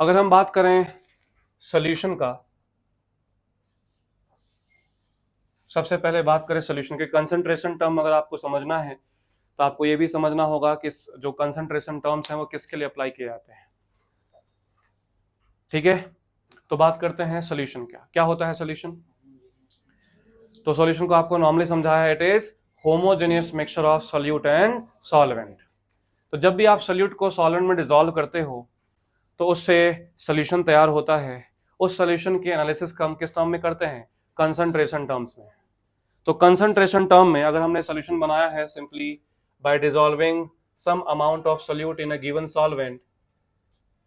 अगर हम बात करें सॉल्यूशन का, सबसे पहले बात करें सॉल्यूशन के कंसंट्रेशन टर्म अगर आपको समझना है तो आपको ये भी समझना होगा कि जो कंसंट्रेशन टर्म्स हैं वो किसके लिए अप्लाई किए जाते हैं। ठीक है, तो बात करते हैं सॉल्यूशन क्या क्या होता है सॉल्यूशन। तो सॉल्यूशन को आपको नॉर्मली समझाया है, it is homogeneous mixture of solute and solvent. तो जब भी आप सॉल्यूट को सॉल्वेंट में डिसॉल्व करते हो तो उससे सॉल्यूशन तैयार होता है। उस सॉल्यूशन के एनालिसिस का हम किस टर्म में करते हैं, कंसंट्रेशन टर्म्स में। तो कंसंट्रेशन टर्म में अगर हमने सॉल्यूशन बनाया है simply by dissolving some amount of solute in a given solvent,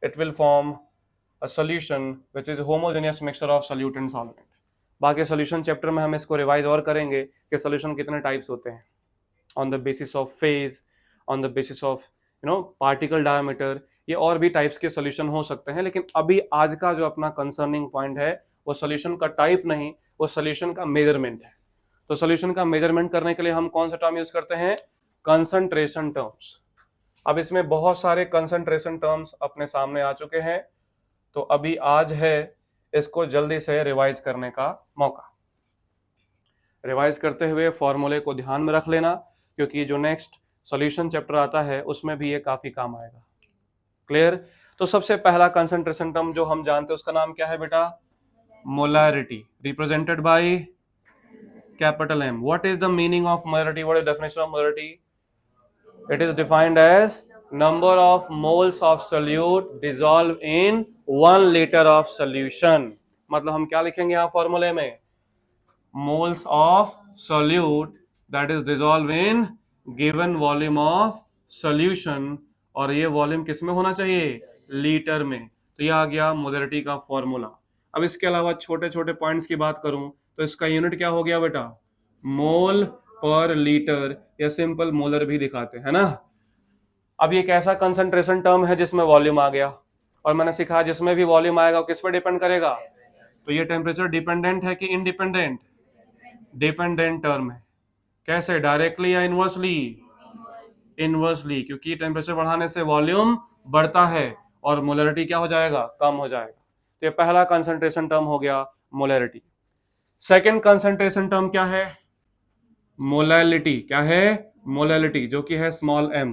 it will form a solution which is homogeneous mixture of solute and solvent. बाकी सॉल्यूशन चैप्टर में हम इसको रिवाइज और करेंगे कि सॉल्यूशन कितने टाइप्स होते हैं, on the basis of phase, on the basis of particle diameter, ये और भी टाइप्स के सॉल्यूशन हो सकते हैं। लेकिन अभी आज का जो अपना कंसर्निंग पॉइंट है वो सॉल्यूशन का टाइप नहीं, वो सॉल्यूशन का मेजरमेंट है। तो सॉल्यूशन का मेजरमेंट करने के लिए हम कौन सा टर्म यूज करते हैं, कंसंट्रेशन टर्म्स। अब इसमें बहुत सारे कंसंट्रेशन टर्म्स अपने सामने आ चुके हैं, तो अभी आज है इसको जल्दी से रिवाइज करने का मौका। रिवाइज करते हुए फॉर्मूले को ध्यान में रख लेना, क्योंकि जो नेक्स्ट सॉल्यूशन चैप्टर आता है उसमें भी ये काफी काम आएगा। क्लियर। तो सबसे पहला कंसंट्रेशन टर्म जो हम जानते हैं उसका नाम क्या है बेटा, molarity, represented by capital M। What is the meaning of molarity, what is definition of molarity? It is defined as number of moles of solute dissolve in 1 litre of solution. मतलब हम क्या लिखेंगे यहाँ फॉर्मूले में, moles of solute that is dissolve in given volume of solution, और ये volume किस में होना चाहिए, लीटर में। तो ये आ गया मोलैरिटी का फॉर्मूला। अब इसके अलावा छोटे छोटे पॉइंट्स की बात करूं तो इसका यूनिट क्या हो गया बेटा, मोल पर लीटर, या सिंपल मोलर भी दिखाते हैं ना। अब ये एक ऐसा कंसंट्रेशन टर्म है जिसमें वॉल्यूम आ गया, और मैंने सिखाया जिसमें भी वॉल्यूम आएगा वो किस पर डिपेंड करेगा, तो ये टेम्परेचर डिपेंडेंट है कि इनडिपेंडेंट, डिपेंडेंट टर्म है। कैसे, डायरेक्टली या इनवर्सली, इनवर्सली, क्योंकि टेम्परेचर बढ़ाने से वॉल्यूम बढ़ता है और मोलैरिटी क्या हो जाएगा, कम हो जाएगा। तो ये पहला कंसंट्रेशन टर्म हो गया मोलैरिटी। सेकेंड कंसंट्रेशन टर्म क्या है, मोलैलिटी। क्या है, मोलैलिटी, जो कि है स्मॉल m।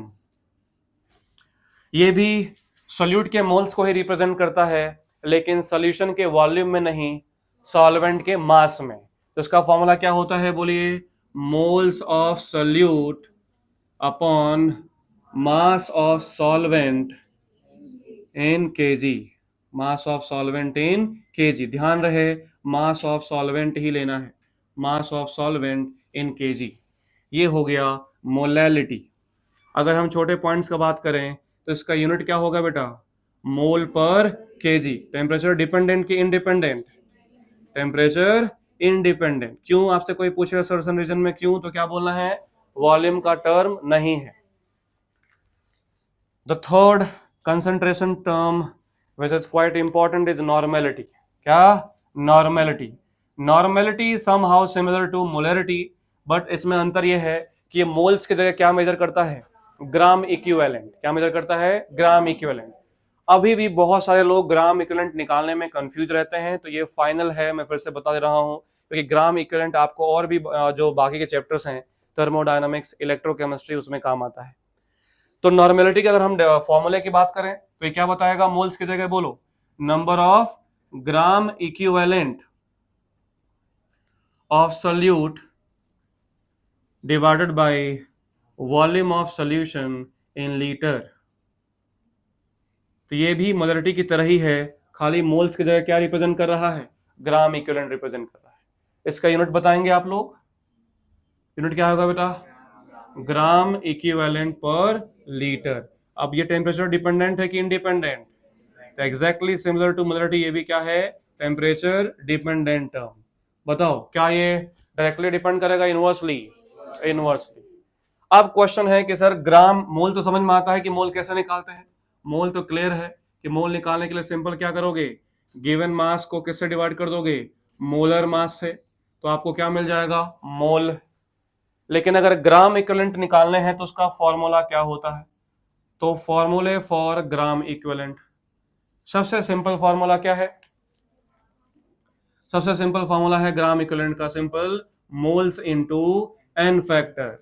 ये भी सोल्यूट के मोल्स को ही रिप्रेजेंट करता है, लेकिन सॉल्यूशन के वॉल्यूम में नहीं, सॉल्वेंट के मास में। तो इसका फॉर्मूला क्या होता है बोलिए, moles of solute upon mass of solvent in KG, mass of solvent in KG. ध्यान रहे मास ऑफ सॉल्वेंट ही लेना है, मास ऑफ सॉल्वेंट इन केजी। ये हो गया मोलैलिटी। अगर हम छोटे पॉइंट्स का बात करें तो इसका यूनिट क्या होगा बेटा, मोल पर केजी। टेम्परेचर डिपेंडेंट की इंडिपेंडेंट, टेम्परेचर इंडिपेंडेंट। क्यों, आपसे कोई पूछेगा सर सम रीजन में क्यों, तो क्या बोलना है, वॉल्यूम का टर्म नहीं है। The third concentration term which is quite important is normality। क्या, normality। normality is somehow similar to molarity, but इसमें अंतर यह है कि ये मोल्स की जगह क्या मेजर करता है, ग्राम इक्विवेलेंट। क्या मेजर करता है, ग्राम इक्विवेलेंट। अभी भी बहुत सारे लोग ग्राम इक्विवेलेंट निकालने में कंफ्यूज रहते हैं, तो ये फाइनल है, मैं फिर से बता दे रहा हूं, क्योंकि ग्राम इक्विवेलेंट आपको और भी जो बाकी के चैप्टर्स हैं, थर्मोडायनामिक्स, इलेक्ट्रोकेमिस्ट्री, उसमें काम आता है। तो नॉर्मेलिटी की अगर हम फॉर्मूले की बात करें तो ये क्या बताएगा, मोल्स की जगह बोलो, number of gram equivalent of solute divided by volume of solution in litre. तो ये भी मोलैरिटी की तरह ही है, खाली मोल्स की जगह क्या रिप्रेजेंट कर रहा है, ग्राम इक्विवेलेंट रिप्रेजेंट कर रहा है। इसका यूनिट बताएंगे आप लोग, यूनिट क्या होगा बेटा, ग्राम इक्विवेलेंट पर लीटर। अब ये टेम्परेचर डिपेंडेंट है कि इंडिपेंडेंट, तो एग्जैक्टली सिमिलर टू मोलैरिटी, ये भी क्या है, टेम्परेचर डिपेंडेंट टर्म। बताओ क्या ये डायरेक्टली डिपेंड करेगा, इनवर्सली, इनवर्सली। अब क्वेश्चन है कि सर ग्राम, मोल तो समझ में आता है कि मोल कैसे निकालते हैं, मोल तो क्लियर है कि मोल निकालने के लिए सिंपल क्या करोगे, गिवन मास को किससे डिवाइड कर दोगे, मोलर मास से, तो आपको क्या मिल जाएगा, मोल। लेकिन अगर ग्राम इक्विवेलेंट निकालने हैं तो उसका फॉर्मूला क्या होता है, तो फॉर्मूले फॉर ग्राम इक्विवेलेंट, सबसे सिंपल फॉर्मूला क्या है? सबसे सिंपल फॉर्मूला है ग्राम इक्विवेलेंट का simple, moles into n factor.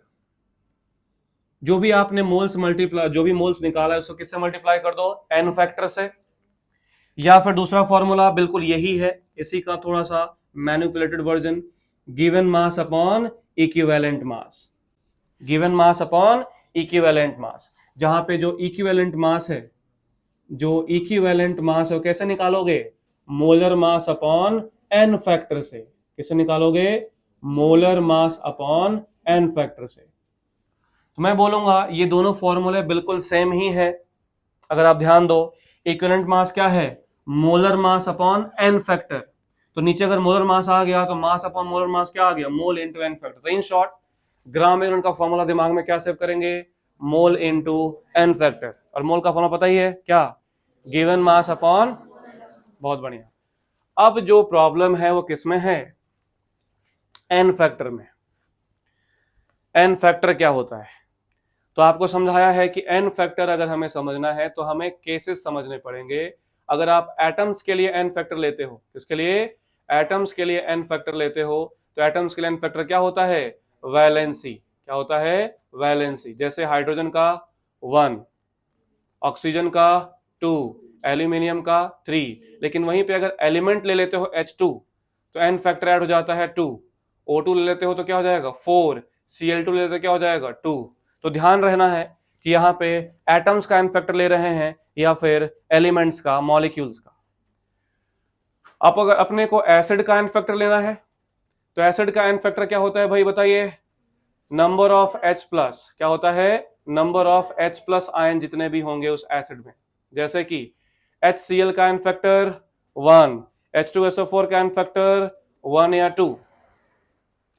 जो भी आपने मोल्स मल्टीप्लाई, जो भी मोल्स निकाला है उसको किससे मल्टीप्लाई कर दो? एन फैक्टर से। या फिर दूसरा फॉर्मूला बिल्कुल यही है, इसी का थोड़ा सा manipulated version, given mass upon equivalent mass. Given mass upon equivalent mass, जहां पे जो इक्विवेलेंट मास है, जो इक्विवेलेंट मास है वो कैसे निकालोगे? Molar mass upon n factor से। कैसे निकालोगे? Molar mass upon n factor से। तो मैं बोलूंगा ये दोनों फॉर्मूले बिल्कुल सेम ही है। अगर आप ध्यान दो, इक्विवेलेंट मास क्या है? Molar mass upon n factor. तो नीचे अगर मोलर मास आ गया तो मास अपॉन मोलर मास क्या आ गया? Mole into n factor. तो इन शॉर्ट ग्राम इक्विवेलेंट का फॉर्मूला दिमाग में क्या सेव करेंगे? Mole into n factor. और मोल का फॉर्मूला पता ही है क्या? Given mass upon. बहुत बढ़िया। अब जो प्रॉब्लम है वो किसमें है? एन फैक्टर में। एन फैक्टर क्या होता है? तो आपको समझाया है कि एन फैक्टर अगर हमें समझना है तो हमें केसेस समझने पड़ेंगे। अगर आप एटम्स के लिए एन फैक्टर लेते हो, किसके लिए? एटम्स के लिए एन फैक्टर लेते हो, तो एटम्स के लिए एन फैक्टर क्या होता है? वैलेंसी। क्या होता है? वैलेंसी। जैसे हाइड्रोजन का 1, ऑक्सीजन का 2, एल्यूमिनियम का 3। लेकिन वहीं पे अगर एलिमेंट ले लेते हो H2 तो एन फैक्टर ऐड हो जाता है 2। O2 ले लेते हो तो क्या हो जाएगा? 4। Cl2 ले लेते हो क्या हो जाएगा? 2। तो ध्यान रहना है कि यहाँ पे एटम्स का एन फैक्टर ले रहे हैं या फिर एलिमेंट्स का, मॉलिक्यूल्स का। अब अगर अपने को एसिड का एन फैक्टर लेना है तो एसिड का एन फैक्टर क्या होता है भाई बताइए? Number of H plus. क्या होता है? Number of H plus ion जितने भी होंगे उस एसिड में। जैसे कि HCl का एन फैक्टर 1, H2SO4 का एन फैक्टर 1 या 2।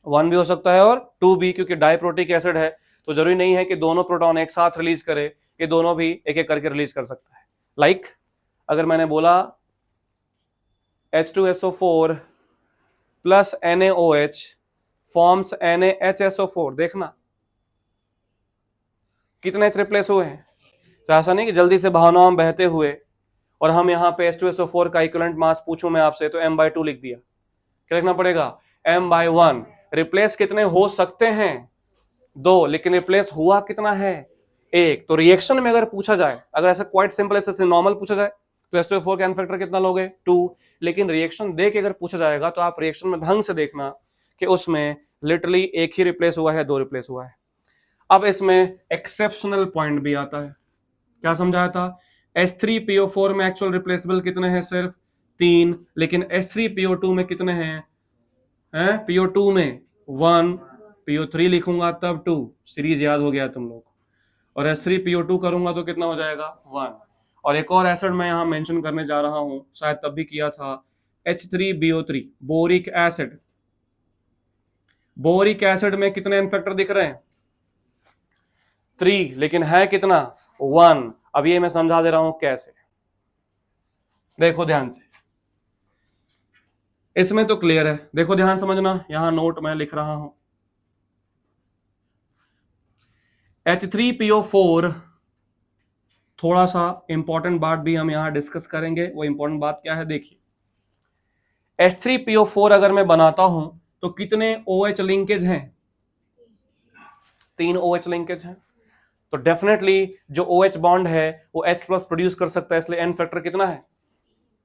1 भी हो सकता है और 2 भी, क्योंकि डाइप्रोटिक एसिड है तो जरूरी नहीं है कि दोनों प्रोटॉन एक साथ रिलीज करे, कि दोनों भी एक एक करके रिलीज कर सकता है। लाइक अगर मैंने बोला H2SO4 plus NaOH forms NaHSO4, देखना कितने H रिप्लेस हुए हैं। तो ऐसा नहीं कि जल्दी से भावनाओं में बहते हुए और हम यहाँ पे H2SO4 का इक्विवेलेंट मास पूछूं मैं आपसे तो m/2 लिख दिया। क्या लिखना पड़ेगा? m/1। रिप्लेस कितने हो सकते हैं? 2, लेकिन रिप्लेस हुआ कितना है? 1। तो रिएक्शन में अगर पूछा जाए, अगर ऐसा क्वाइट सिंपल ऐसे नॉर्मल पूछा जाए तो H2SO4 का एन फैक्टर कितना लोगे? 2। लेकिन रिएक्शन दे के अगर पूछा जाएगा तो आप रिएक्शन में ढंग से देखना कि उसमें लिटरली एक ही रिप्लेस हुआ है, 2 रिप्लेस हुआ है। अब इसमें एक्सेप्शनल पॉइंट भी आता है। क्या समझाया था? H3PO4 में एक्चुअल रिप्लेसेबल कितने हैं? सिर्फ 3। लेकिन H3PO2 में कितने हैं? PO2 में 1, PO3 लिखूंगा तब 2। सीरीज याद हो गया तुम लोग। और H3PO2 करूंगा तो कितना हो जाएगा? 1। और एक और एसिड मैं यहां मेंशन करने जा रहा हूं, शायद तब भी किया था, H3BO3 boric acid. Boric acid में कितने एन फैक्टर दिख रहे हैं? 3, लेकिन है कितना? 1। अब ये मैं समझा दे रहा हूं कैसे, देखो ध्यान से। इसमें तो क्लियर है, देखो ध्यान समझना, यहां नोट मैं लिख रहा हूं। H3PO4, थोड़ा सा इंपॉर्टेंट बात भी हम यहां डिस्कस करेंगे। वो इंपॉर्टेंट बात क्या है देखिए, H3PO4 अगर मैं बनाता हूं तो कितने OH लिंकेज हैं? 3 OH लिंकेज हैं। तो डेफिनेटली जो OH बॉन्ड है वो H प्लस प्रोड्यूस कर सकता है, इसलिए एन फैक्टर कितना है?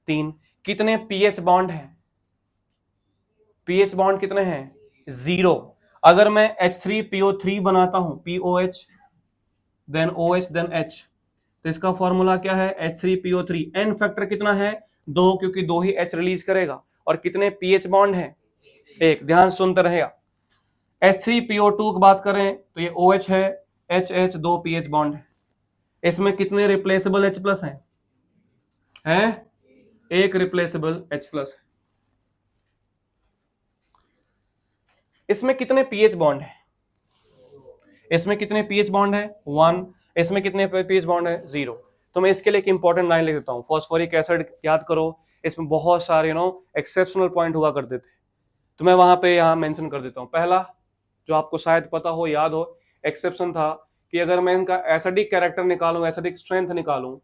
3। कितने पीएच बॉन्ड है? पीएच बॉन्ड कितने हैं? 0। अगर मैं H3PO3 बनाता हूं, POH then OH then H, तो इसका फॉर्मूला क्या है? H3PO3। एन फैक्टर कितना है? 2, क्योंकि 2 ही H रिलीज करेगा। और कितने पीएच बॉन्ड है? 1। ध्यान सुनते रहेगा। H3PO2 की बात करें तो ये OH है, HH 2 पीएच बॉन्ड है। इसमें कितने रिप्लेसेबल H प्लस हैं? 1 रिप्लेसेबल H प्लस है। इसमें कितने पीएच बॉन्ड है? इसमें कितने पीएच बॉन्ड है? 1। इसमें कितने पीएच बॉन्ड है? 0। तो मैं इसके लिए एक इंपॉर्टेंट लाइन लिख देता हूं, फॉस्फोरिक एसिड याद करो, इसमें बहुत सारे एक्सेप्शनल पॉइंट हुआ करते थे, तो मैं वहां पे यहां मेंशन कर देता हूं। पहला जो आपको शायद पता हो, याद हो, एक्सेप्शन था कि अगर मैं इनका एसिडिक कैरेक्टर निकालूं, एसिडिक स्ट्रेंथ निकालूं,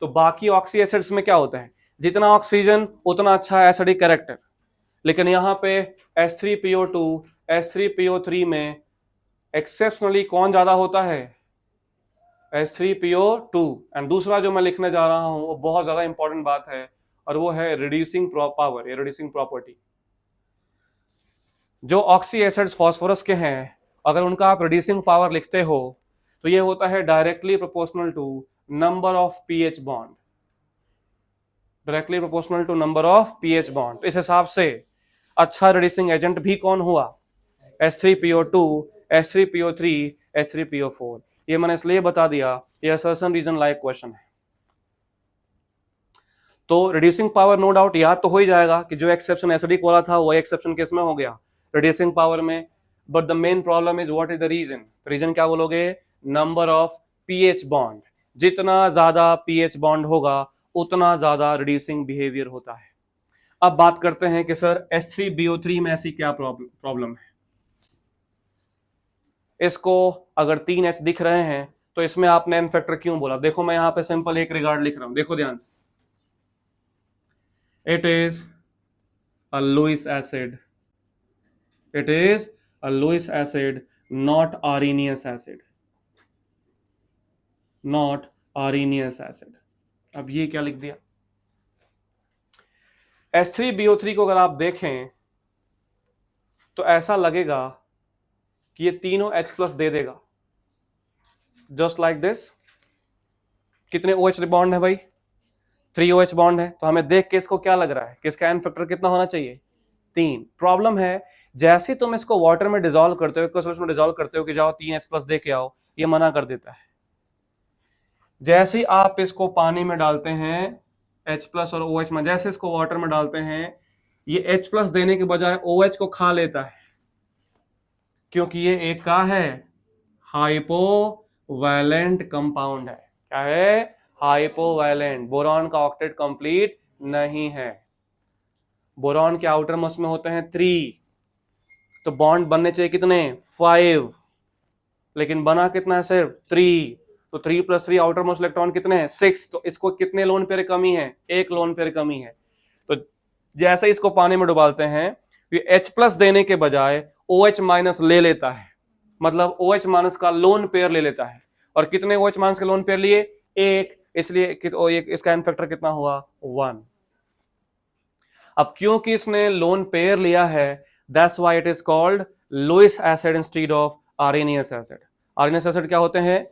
तो बाकी ऑक्सी एसिड्स में क्या होता है, जितना ऑक्सीजन उतना अच्छा एसिडिक कैरेक्टर, लेकिन यहाँ पे H3PO2 H3PO3 में एक्सेप्शनली कौन ज्यादा होता है, H3PO2। एंड दूसरा जो मैं लिखने जा रहा हूं वो बहुत ज्यादा इंपॉर्टेंट बात है, और वो है रिड्यूसिंग पावर या रिड्यूसिंग प्रॉपर्टी। जो ऑक्सी एसिड्स फास्फोरस के हैं, अगर उनका आप रिड्यूसिंग पावर लिखते हो तो ये होता है directly proportional to number of PH bond, directly proportional to number of PH bond. तो इस हिसाब से अच्छा रिड्यूसिंग एजेंट भी कौन हुआ, H3PO2 H3PO3 H3PO4। ये मैंने इसलिए बता दिया, ये असर्शन रीजन लाइक क्वेश्चन है। तो रिड्यूसिंग पावर नो डाउट याद तो हो ही जाएगा कि जो एक्सेप्शन एसिडिक वाला था वो एक्सेप्शन किस में हो गया, रिड्यूसिंग पावर में। But the main problem is what is the reason, reason क्या बोलोगे, नंबर ऑफ पीएच बॉन्ड। जितना ज्यादा पीएच बॉन्ड होगा उतना ज्यादा रिड्यूसिंग बिहेवियर होता है। अब बात करते हैं कि सर H3BO3 में ऐसी क्या प्रॉब्लम है। इसको अगर 3H दिख रहे हैं तो इसमें आपने एन फैक्टर क्यों बोला, देखो मैं यहां पे सिंपल एक रिगार्ड लिख रहा हूं, देखो ध्यान से। It is a Lewis acid, it is a Lewis acid, not areneous acid, not areneous acid। अब ये क्या लिख दिया, H3BO3 को अगर आप देखें तो ऐसा लगेगा कि ये तीनों H+ दे देगा, जस्ट लाइक दिस। कितने OH बॉन्ड है भाई, 3 OH बॉन्ड है। तो हमें देख के इसको क्या लग रहा है कि इसका एन फैक्टर कितना होना चाहिए, 3। प्रॉब्लम है जैसे तुम इसको वाटर में डिसॉल्व करते हो, सॉल्यूशन में डिसॉल्व करते हो कि जाओ 3H+ दे के आओ, ये मना कर देता है। जैसे ही आप इसको पानी में डालते हैं H+ और OH में, जैसे इसको वाटर में डालते हैं, ये H+ देने के बजाय OH को खा लेता है, क्योंकि ये एक का है, हाइपोवैलेंट कंपाउंड है। क्या है, हाइपोवैलेंट। बोरॉन का ऑक्टेट कंप्लीट नहीं है। बोरॉन के आउटर मोस्ट में होते हैं 3, तो बॉन्ड बनने चाहिए कितने, 5, लेकिन बना कितना है, सिर्फ 3। तो 3 + 3 आउटर मोस्ट इलेक्ट्रॉन कितने हैं, 6। तो इसको कितने लोन पेयर कमी है, 1 लोन पेयर कमी है। तो जैसे इसको पानी में डुबालते हैं, ये H+ देने के बजाय OH- ले लेता है, मतलब OH- का लोन पेयर ले लेता है। और कितने OH- के लोन पेयर लिए, 1, इसलिए इसका एन फैक्टर कितना हुआ, 1। अब क्योंकि इसने लोन पेयर लिया है, that's why it is called Lewis acid instead of Arrhenius acid. Arrhenius acid क्या होते हैं,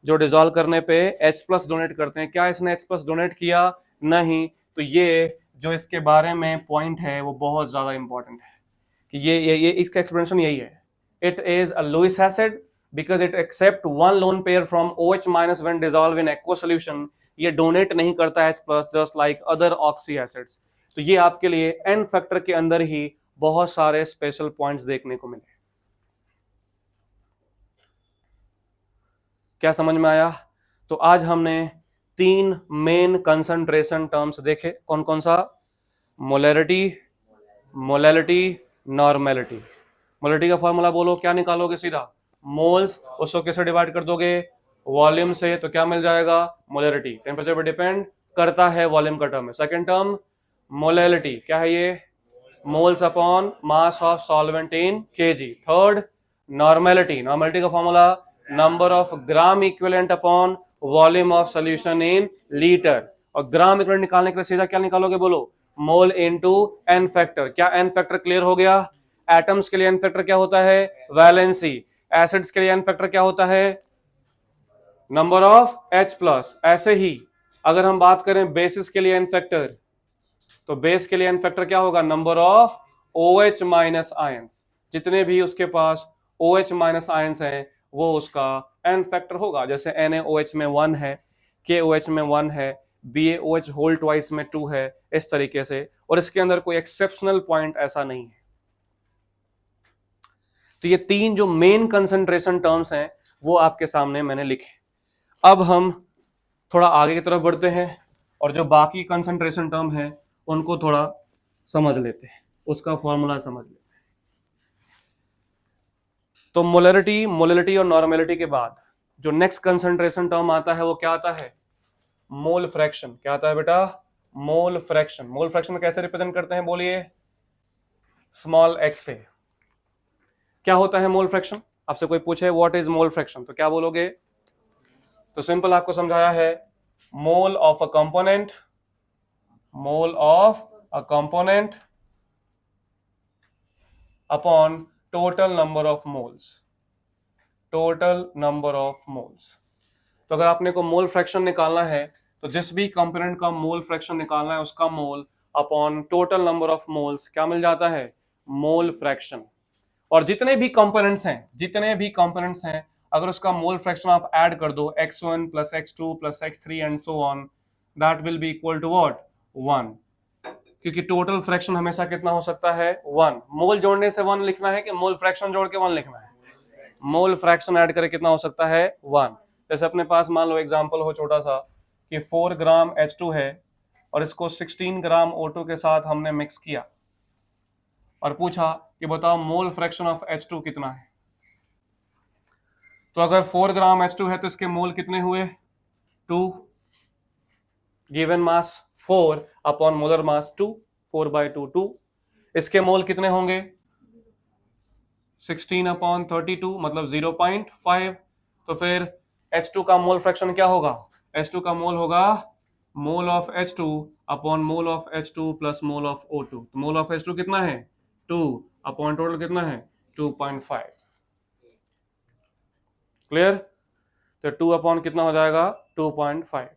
जो डिसॉल्व करने पे H+ डोनेट करते हैं। क्या इसने H+ डोनेट किया, नहीं। तो ये जो इसके बारे में पॉइंट है वो बहुत ज्यादा इंपॉर्टेंट है कि ये इसका एक्सप्लेनेशन यही है। It is a Lewis acid because it accept 1 lone pair from OH- when dissolve in aqua solution. ये डोनेट नहीं करता H+, just like other oxy acids. तो ये आपके लिए एन फैक्टर के अंदर ही बहुत सारे स्पेशल पॉइंट्स देखने को मिले। क्या समझ में आया। तो आज हमने 3 मेन कंसंट्रेशन टर्म्स देखे, कौन कौन सा, मोलैरिटी, मोलैलिटी, नॉर्मेलिटी। मोलैरिटी का फॉर्मूला बोलो, क्या निकालोगे सीधा, मोल्स, उसको कैसे डिवाइड कर दोगे, वॉल्यूम से, तो क्या मिल जाएगा, मोलैरिटी। टेम्परेचर पर डिपेंड करता है, वॉल्यूम का टर्म है। सेकेंड टर्म मोलैलिटी, क्या है ये, moles upon mass of solvent in KG. Third normality, normality का formula number of gram equivalent upon volume of solution in litre. और ग्राम इक्विवेलेंट निकालने के लिए सीधा क्या निकालोगे, बोलो मोल इनटू एन फैक्टर। क्या एन फैक्टर क्लियर हो गया। एटम्स के लिए एन फैक्टर क्या होता है, वैलेंसी। एसिड्स के लिए एन फैक्टर क्या होता है, नंबर ऑफ H+। ऐसे ही अगर हम बात करें बेसिस के लिए एन फैक्टर, तो बेस के लिए एन फैक्टर क्या होगा, नंबर ऑफ OH- आयंस। जितने भी उसके पास OH- आयंस हैं वो उसका एन फैक्टर होगा। जैसे NaOH में 1 है, KOH में 1 है, BaOH होल ट्वाइस में 2 है, इस तरीके से। और इसके अंदर कोई एक्सेप्शनल पॉइंट ऐसा नहीं है। तो ये 3 जो मेन कंसंट्रेशन टर्म्स हैं वो आपके सामने मैंने लिखे। अब हम थोड़ा आगे की तरफ बढ़ते हैं और जो बाकी कंसंट्रेशन टर्म है उनको थोड़ा समझ लेते हैं, उसका फॉर्मूला समझ लेते हैं। तो मोलैरिटी, मोलैलिटी और नॉर्मेलिटी के बाद जो नेक्स्ट कंसंट्रेशन टर्म आता है वो क्या आता है, मोल फ्रैक्शन। क्या आता है बेटा? Mole fraction. मोल फ्रैक्शन कैसे रिप्रेजेंट करते हैं बोलिए? स्मॉल एक्स से। क्या होता है मोल फ्रैक्शन? आपसे कोई पूछे व्हाट इज मोल फ्रैक्शन तो क्या बोलोगे? तो सिंपल आपको समझाया है, mole of a component, mole of a component upon total number of moles, total number of moles. तो अगर आपने को मोल फ्रैक्शन निकालना है तो जिस भी कंपोनेंट का मोल फ्रैक्शन निकालना है उसका mole upon total number of moles क्या मिल जाता है? Mole fraction. और जितने भी कंपोनेंट्स हैं, जितने भी कंपोनेंट्स हैं, अगर उसका मोल फ्रैक्शन आप ऐड कर दो x1 plus x2 plus x3 and so on, that will be equal to what? 1। क्योंकि टोटल फ्रैक्शन हमेशा कितना हो सकता है? 1। मोल जोड़ने से 1 लिखना है कि मोल फ्रैक्शन जोड़ के 1 लिखना है? मोल फ्रैक्शन ऐड करके कितना हो सकता है? 1। जैसे अपने पास मान लो एग्जांपल हो छोटा सा कि 4 ग्राम H2 है और इसको 16 ग्राम O2 के साथ हमने मिक्स किया और पूछा कि बताओ मोल फ्रैक्शन ऑफ H2 कितना है। तो अगर 4 ग्राम H2 है तो इसके मोल कितने हुए? 2। Given mass 4 upon molar mass 2, 4/2 2। इसके मोल कितने होंगे? 16 अपॉन 32 मतलब 0.5। तो फिर H2 का मोल फ्रैक्शन क्या होगा? H2 का मोल होगा mole of H2 upon mole of H2 plus mole of O2। तो मोल ऑफ H2 कितना है? 2 अपॉन टोटल कितना है? 2.5। क्लियर? तो 2 अपॉन कितना हो जाएगा? 2.5।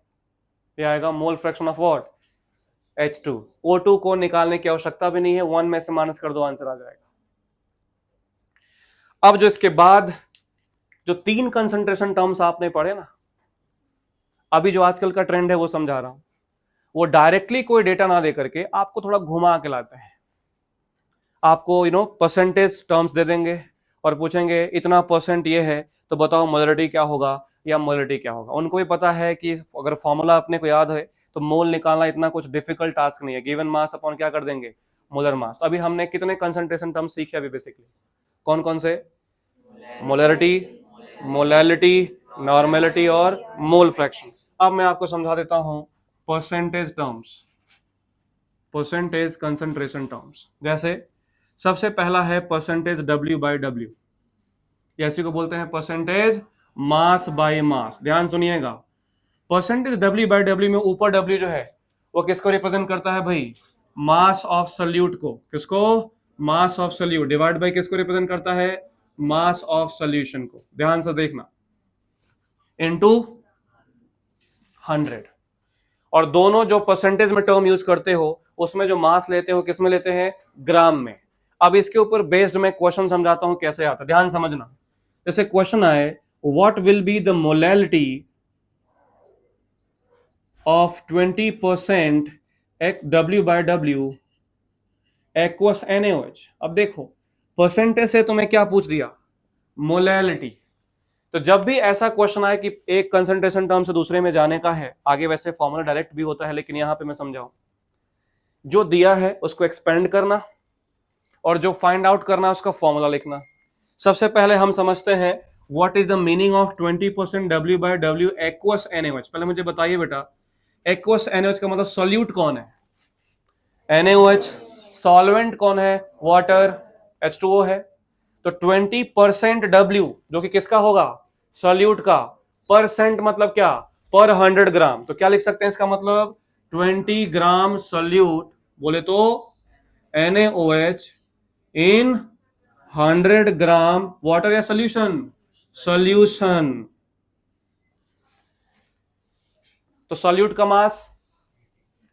ये आएगा mole fraction of what? H2। O2 को निकालने की आवश्यकता भी नहीं है, 1 में से माइनस कर दो, आंसर आ जाएगा। अब जो इसके बाद जो 3 कंसंट्रेशन टर्म्स आपने पढ़े ना, अभी जो आजकल का ट्रेंड है वो समझा रहा हूं, वो डायरेक्टली कोई डेटा ना दे करके आपको थोड़ा घुमा के लाते हैं। आपको परसेंटेज टर्म्स दे देंगे और पूछेंगे इतना परसेंट ये है तो बताओ मोलरिटी क्या होगा या मोलरिटी क्या होगा। उनको भी पता है कि अगर फॉर्मूला अपने को याद है तो मोल निकालना इतना कुछ डिफिकल्ट टास्क नहीं है। गिवन मास अपॉन क्या कर देंगे? Molar mass. अभी हमने कितने कंसंट्रेशन टर्म्स सीखे अभी बेसिकली? कौन कौन से? मोलरिटी, मोलैलिटी, नॉर्मेलिटी और मोल फ्रैक्शन। अब मैं आपको समझा देता हूं percentage terms, percentage concentration terms. जैसे सबसे पहला है परसेंटेज W/W, इसी को बोलते हैं परसेंटेज मास बाय मास। ध्यान सुनिएगा, परसेंटेज W/W में ऊपर W जो है वो किसको रिप्रेजेंट करता है भाई? मास ऑफ सल्यूट को। किसको? Mass of solute. Divide by किसको रिप्रेजेंट करता है? मास ऑफ सॉल्यूशन को। ध्यान से देखना, इनटू 100। और दोनों जो परसेंटेज में टर्म यूज करते हो उसमें जो मास लेते हो किसमें लेते हैं? ग्राम में। अब इसके ऊपर बेस्ड मैं क्वेश्चन समझाता हूं कैसे आता है, ध्यान समझना। जैसे क्वेश्चन आए what will be the molality of 20% W/W aqueous NaOH। अब देखो परसेंटेज से तुम्हें क्या पूछ दिया? मोलैलिटी। तो जब भी ऐसा क्वेश्चन आए कि एक कंसंट्रेशन टर्म से दूसरे में जाने का है, आगे वैसे फॉर्मूला डायरेक्ट भी होता है लेकिन यहां पे मैं समझाऊं, जो दिया है उसको एक्सपेंड करना और जो फाइंड आउट करना उसका फॉर्मूला लिखना। सबसे पहले हम समझते हैं what is the meaning of 20% W/W aqueous NaOH। पहले मुझे बताइए बेटा, एक्वस NaOH का मतलब सॉल्यूट कौन है? NaOH। सॉल्वेंट कौन है? वाटर, H2O है। तो 20% W जो कि किसका होगा? सॉल्यूट का। परसेंट मतलब क्या? पर 100 ग्राम। तो क्या लिख सकते हैं इसका मतलब? 20 ग्राम सॉल्यूट बोले तो NaOH इन 100 ग्राम वाटर या सोल्यूशन? सोल्यूशन। तो सॉल्यूट का मास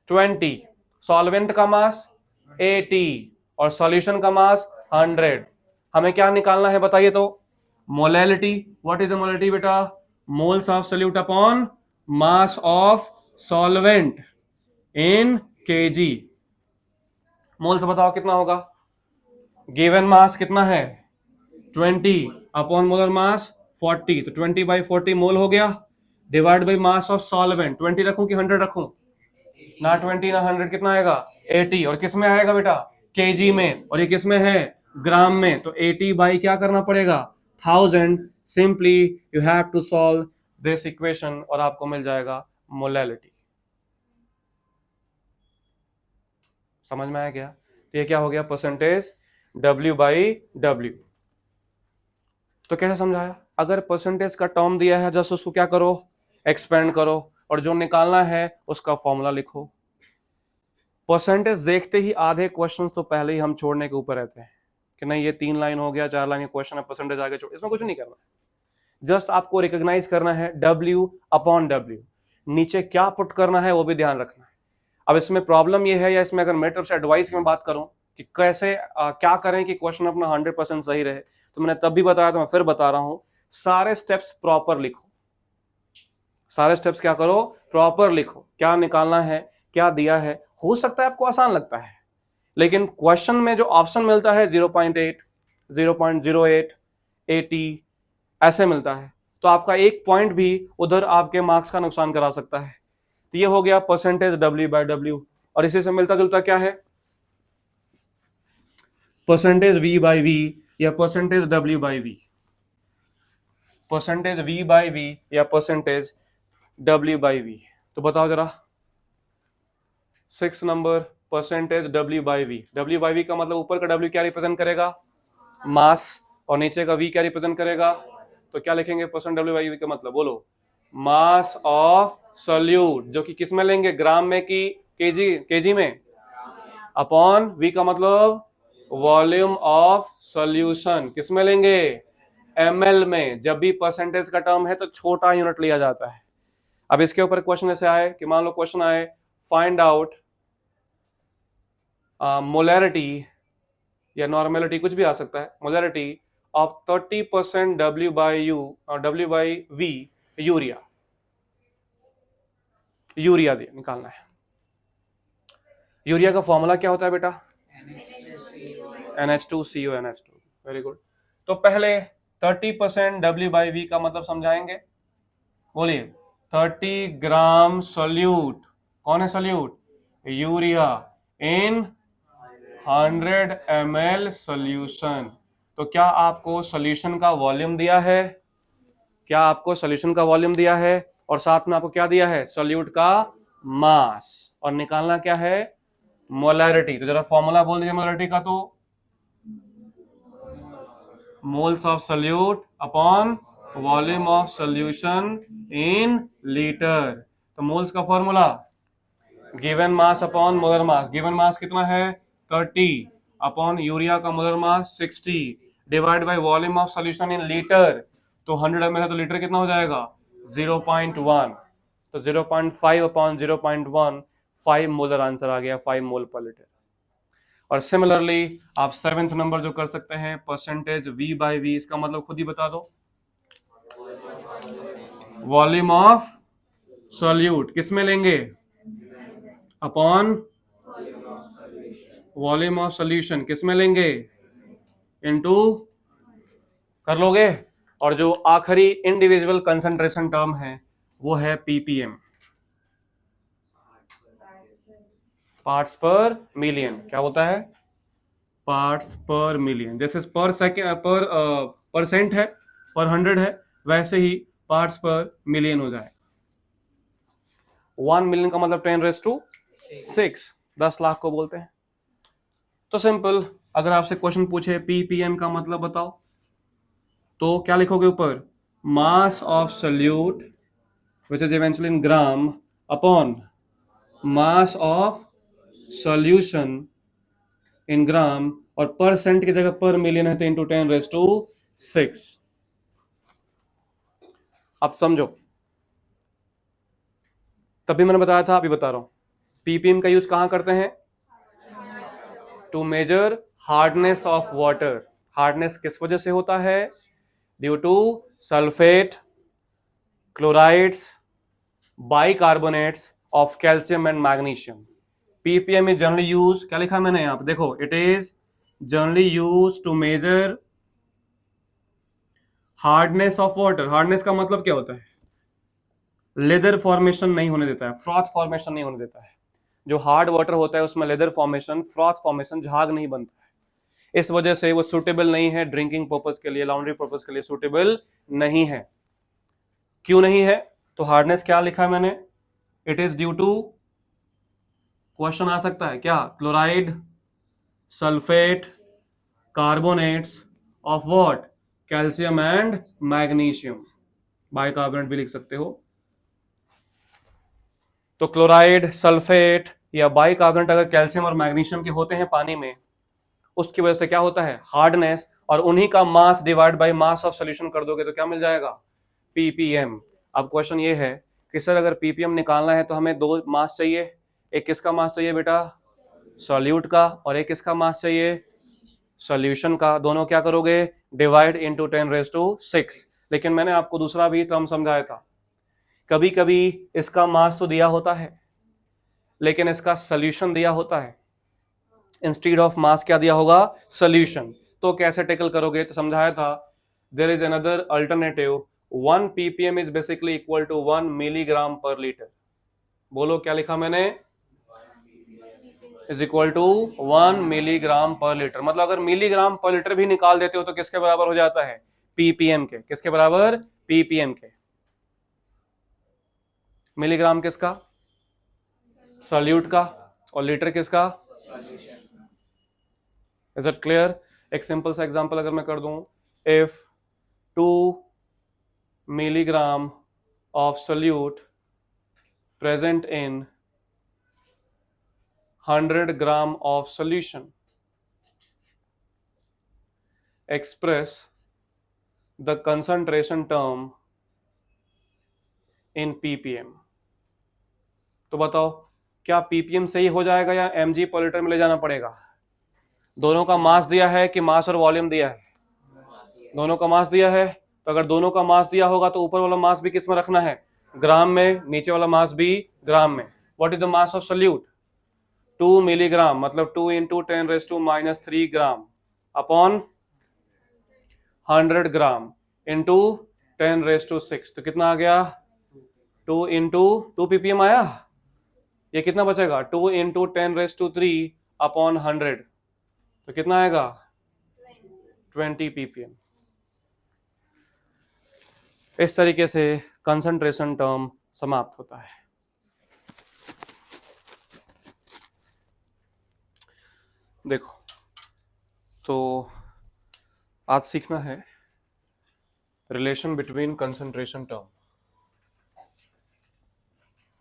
20, सॉल्वेंट का मास 80 और सॉल्यूशन का मास 100। हमें क्या निकालना है बताइए तो? Molality. What is the molality बेटा? Moles of solute upon mass of solvent in kg। Moles बताओ कितना होगा? गिवन मास कितना है? 20 अपॉन मोलर मास 40। तो 20/40 मोल हो गया। Divide by mass of solvent, 20 रखूं कि 100 रखूं? ना 20 ना 100, कितना आएगा? 80। और किस में आएगा बेटा? kg में। और ये किस में है? ग्राम में। तो 80 बाई क्या करना पड़ेगा? 1000। Simply you have to solve this equation और आपको मिल जाएगा मोलैलिटी। समझ में आया क्या? तो ये क्या हो गया? Percentage W by W। तो कैसे समझाया? अगर परसेंटेज का टर्म दिया है जस्ट उसको क्या करो? एक्सपेंड करो, और जो निकालना है उसका फॉर्मूला लिखो। परसेंटेज देखते ही आधे क्वेश्चंस तो पहले ही हम छोड़ने के ऊपर रहते हैं कि नहीं ये 3 लाइन हो गया, 4 लाइन का क्वेश्चन है, परसेंटेज आगे छोड़, इसमें कुछ नहीं करना है। जस्ट आपको रिकॉग्नाइज करना है W अपॉन W, नीचे क्या पुट करना है वो भी ध्यान रखना है। अब इसमें प्रॉब्लम ये है, या इसमें अगर मेरी तरफ से एडवाइस की मैं बात करूं कि कैसे क्या करें कि क्वेश्चन अपना 100% सही रहे, तो मैंने तब भी बताया था, मैं फिर बता रहा हूं, सारे स्टेप्स प्रॉपर लिखो। सारे स्टेप्स क्या करो? प्रॉपर लिखो। क्या निकालना है, क्या दिया है। हो सकता है आपको आसान लगता है, लेकिन क्वेश्चन में जो ऑप्शन मिलता है 0.8, 0.08, 80 ऐसे मिलता है, तो आपका एक पॉइंट भी उधर आपके मार्क्स का नुकसान करा सकता है। तो ये हो गया परसेंटेज W बाय W, और इसी से मिलता जुलता क्या है? परसेंटेज V बाई V या percentage W by V। Percentage V by V या परसेंटेज W बाई V। तो बताओ जरा, 6 number percentage W by V। W by V का मतलब ऊपर का W क्या रिप्रेजेंट करेगा? मास, और नीचे का V क्या रिप्रेजेंट करेगा? तो क्या लिखेंगे परसेंट W बाई V का मतलब? बोलो, मास ऑफ सॉल्यूट, जो कि किस में लेंगे? ग्राम में कि केजी में? अपॉन V का मतलब वॉल्यूम ऑफ सॉल्यूशन, किस में लेंगे? ml में। जब भी परसेंटेज का टर्म है तो छोटा यूनिट लिया जाता है। अब इसके ऊपर क्वेश्चन ऐसे आए कि मान लो क्वेश्चन आए, फाइंड आउट मोलैरिटी या नॉर्मेलिटी, कुछ भी आ सकता है, molarity of 30% W by U और W by V urea. Urea निकालना है। यूरिया का फॉर्मूला क्या होता है बेटा? NH2CO NH2। Very good. तो पहले 30% W बाई V का मतलब समझाएंगे। बोलिए, 30 ग्राम सोल्यूट, कौन है सोल्यूट? यूरिया, इन 100 ml सोल्यूशन। तो क्या आपको सोल्यूशन का वॉल्यूम दिया है? क्या आपको सोल्यूशन का वॉल्यूम दिया है? और साथ में आपको क्या दिया है? सोल्यूट का मास। और निकालना क्या है? मोलैरिटी। तो जरा फॉर्मूला बोल दीजिए मोलैरिटी का। तो moles of solute upon volume of solution in litre. तो मोल्स का formula given mass upon molar mass. Given mass कितना है? 30 अपॉन यूरिया का molar mass 60 divide by volume of solution in litre. तो 100 ml है तो लीटर कितना हो जाएगा? 0.1। तो 0.5 अपॉन 0.1, 5 मोलर आंसर आ गया, 5 मोल पर लीटर। और सिमिलरली आप 7th नंबर जो कर सकते हैं, परसेंटेज V बाई V, इसका मतलब खुद ही बता दो, वॉल्यूम ऑफ सॉल्यूट किस में लेंगे? अपॉन वॉल्यूम ऑफ सॉल्यूशन किस में लेंगे? इनटू, कर लोगे। और जो आखिरी इंडिविजुअल कंसंट्रेशन टर्म है वो है ppm, पार्ट्स पर मिलियन। क्या होता है? पार्ट्स पर मिलियन। जैसे पर सेकेंड पर परसेंट है, पर 100 है, वैसे ही पार्ट्स पर मिलियन हो जाए। 1 मिलियन का मतलब 10⁻6, 10 लाख को बोलते हैं। तो सिंपल, अगर आपसे क्वेश्चन पूछे ppm का मतलब बताओ, तो क्या लिखोगे ऊपर? Mass of solute which is eventually in gram upon mass of solution in gram, और परसेंट की जगह पर मिलियन है तो इंटू 10⁻6। अब समझो, तभी मैंने बताया था, अभी बता रहा हूं। पीपीएम का यूज कहां करते हैं? To measure hardness of water. Hardness किस वजह से होता है? Due to sulphate, chlorides, bicarbonates of calcium and magnesium. ppm is generally used, क्या लिखा मैंने यहाँ पे देखो, it is generally used to measure hardness of water। Hardness का मतलब क्या होता है? लेदर फॉर्मेशन नहीं होने देता है, फ्रॉथ फॉर्मेशन नहीं होने देता है। जो हार्ड वाटर होता है उसमें लेदर फॉर्मेशन, फ्रॉथ फॉर्मेशन, झाग नहीं बनता है। इस वजह से वो सुटेबल नहीं है ड्रिंकिंग पर्पज के लिए, लॉन्ड्री पर्पज के लिए सुटेबल नहीं है। क्यों नहीं है? तो हार्डनेस क्या लिखा है मैंने? It is due to, question आ सकता है क्या, chloride, sulphate, carbonates of what, calcium and magnesium, bicarbonate भी लिख सकते हो। तो क्लोराइड, सल्फेट या बाइकार्बोनेट अगर कैल्शियम और मैग्नीशियम के होते हैं पानी में, उसकी वजह से क्या होता है, हार्डनेस, और उन्हीं का mass divide by mass of solution कर दोगे तो क्या मिल जाएगा, पीपीएम। अब क्वेश्चन ये है कि सर अगर पीपीएम निकालना है तो हमें दो मास चाहिए, एक किसका मास चाहिए बेटा, सॉल्यूट का, और एक किसका मास चाहिए, सॉल्यूशन का। दोनों क्या करोगे, डिवाइड इंटू 10⁻⁶। लेकिन मैंने आपको दूसरा भी टर्म समझाया था, कभी कभी इसका मास तो दिया होता है लेकिन इसका सॉल्यूशन दिया होता है, इंस्टीड ऑफ मास क्या दिया होगा, सॉल्यूशन। तो कैसे टेकल करोगे, तो समझाया था, there is another alternative, 1 ppm is basically equal to 1 milligram per litre. बोलो क्या लिखा मैंने, is equal to 1 milligram per litre. मतलब अगर मिलीग्राम पर लीटर भी निकाल देते हो तो किसके बराबर हो जाता है, पीपीएम के। किसके बराबर, पीपीएम के। मिलीग्राम किसका, सॉल्यूट का, और लीटर किसका, इज इट क्लियर। एक सिंपल सा एग्जांपल अगर मैं कर दूं, if 2 milligram of solute present in 100 gram of solution, express the concentration term in ppm। तो बताओ क्या ppm से ही हो जाएगा या mg पर लीटर में ले जाना पड़ेगा। दोनों का मास दिया है कि मास और वॉल्यूम दिया है, दोनों का मास दिया है। तो अगर दोनों का मास दिया होगा तो ऊपर वाला मास भी किस में रखना है, ग्राम में, नीचे वाला मास भी ग्राम में। What is the mass of solute, 2 milligram, मतलब 2 इंटू 10⁻³ ग्राम अपॉन 100 ग्राम इंटू 10⁻⁶। तो कितना आ गया, 2 इंटू 2 पीपीएम आया। ये कितना बचेगा, 2 इंटू 10⁻³ अपॉन 100, तो कितना आएगा, 20 पीपीएम। इस तरीके से कंसंट्रेशन टर्म समाप्त होता है। देखो तो आज सीखना है relation between concentration term,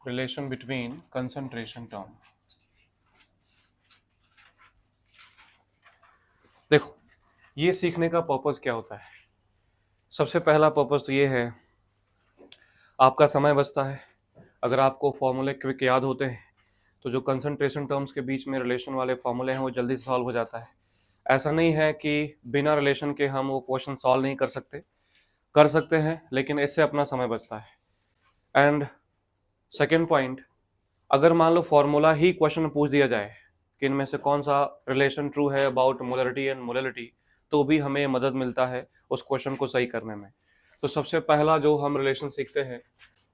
relation between concentration term. देखो ये सीखने का पर्पस क्या होता है, सबसे पहला पर्पस तो ये है आपका समय बचता है। अगर आपको फॉर्मूले क्विक याद होते हैं तो जो कंसंट्रेशन टर्म्स के बीच में रिलेशन वाले फॉर्मूले हैं वो जल्दी से सॉल्व हो जाता है। ऐसा नहीं है कि बिना रिलेशन के हम वो क्वेश्चन सॉल्व नहीं कर सकते, कर सकते हैं, लेकिन इससे अपना समय बचता है। एंड सेकेंड पॉइंट, अगर मान लो फॉर्मूला ही क्वेश्चन में पूछ दिया जाए कि इनमें से कौन सा रिलेशन ट्रू है अबाउट मोलरिटी एंड मोलैलिटी, तो भी हमें मदद मिलता है उस क्वेश्चन को सही करने में। तो सबसे पहला जो हम रिलेशन सीखते हैं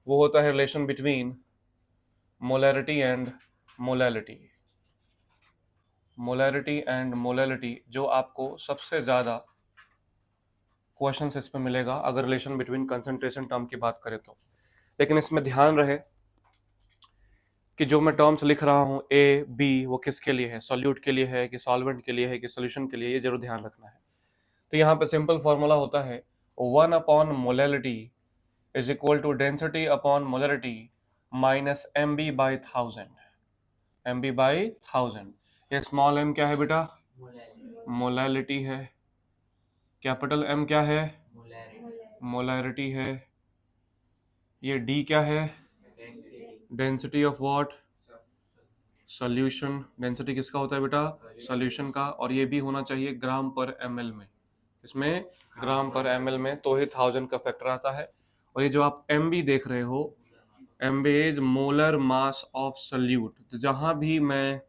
वो होता है relation between molarity and molality. Molarity and molality जो आपको सबसे ज़्यादा क्वेश्चन इस पे मिलेगा अगर रिलेशन बिटवीन कंसंट्रेशन टर्म की बात करें तो। लेकिन इसमें ध्यान रहे कि जो मैं टर्म्स लिख रहा हूँ ए बी, वो किसके लिए है, सॉल्यूट के लिए है कि सॉल्वेंट के लिए है कि सॉल्यूशन के लिए, ये जरूर ध्यान रखना है। तो यहाँ पे सिंपल फॉर्मूला होता है 1 upon molality is equal to density upon molarity minus mb/1000, mb/1000। ये स्मॉल m क्या है बेटा, मोलैलिटी है, कैपिटल M क्या है, मोलैरिटी है, ये D क्या है, density of what, solution. Density किसका होता है बेटा, सॉल्यूशन का, और ये भी होना चाहिए ग्राम पर ml में, इसमें ग्राम पर ml में, तो ही 1000 का फैक्टर आता है। और ये जो आप MB देख रहे हो, MB is molar mass of solute. तो जहां भी मैं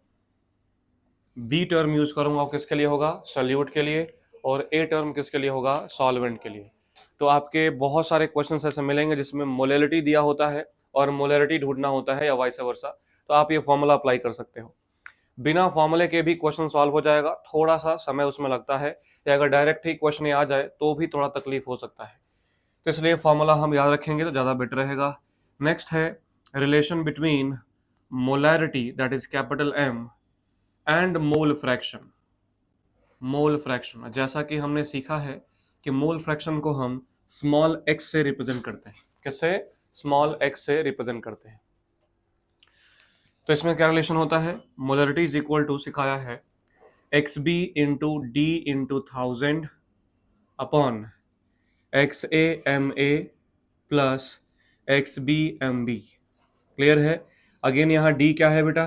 B टर्म यूज करूंगा वो किसके लिए होगा, सॉल्यूट के लिए, और A टर्म किसके लिए होगा, सॉल्वेंट के लिए। तो आपके बहुत सारे क्वेश्चंस ऐसे मिलेंगे जिसमें मोलैलिटी दिया होता है और मोलैरिटी ढूंढना होता है या वाइस वर्सा, तो आप ये फॉर्मूला अप्लाई कर सकते हो। बिना फॉर्मूले के भी क्वेश्चन सॉल्व हो जाएगा, थोड़ा सा समय उसमें लगता है, या अगर डायरेक्ट ही क्वेश्चन आ जाए तो भी थोड़ा तकलीफ हो सकता है। तो इसलिए फॉर्मूला हम याद रखेंगे तो ज़्यादा बेटर रहेगा। नेक्स्ट है relation between molarity, that is capital M, and mole fraction. Mole fraction, जैसा कि हमने सीखा है कि मोल फ्रैक्शन को हम स्मॉल x से रिप्रेजेंट करते हैं. किससे? स्मॉल x से रिप्रेजेंट करते हैं. तो इसमें क्या रिलेशन होता है? मोलरिटी इज इक्वल टू, सिखाया है, XB into D into 1000 upon XAMA plus XBMB. Clear है? अगेन यहाँ D क्या है बेटा?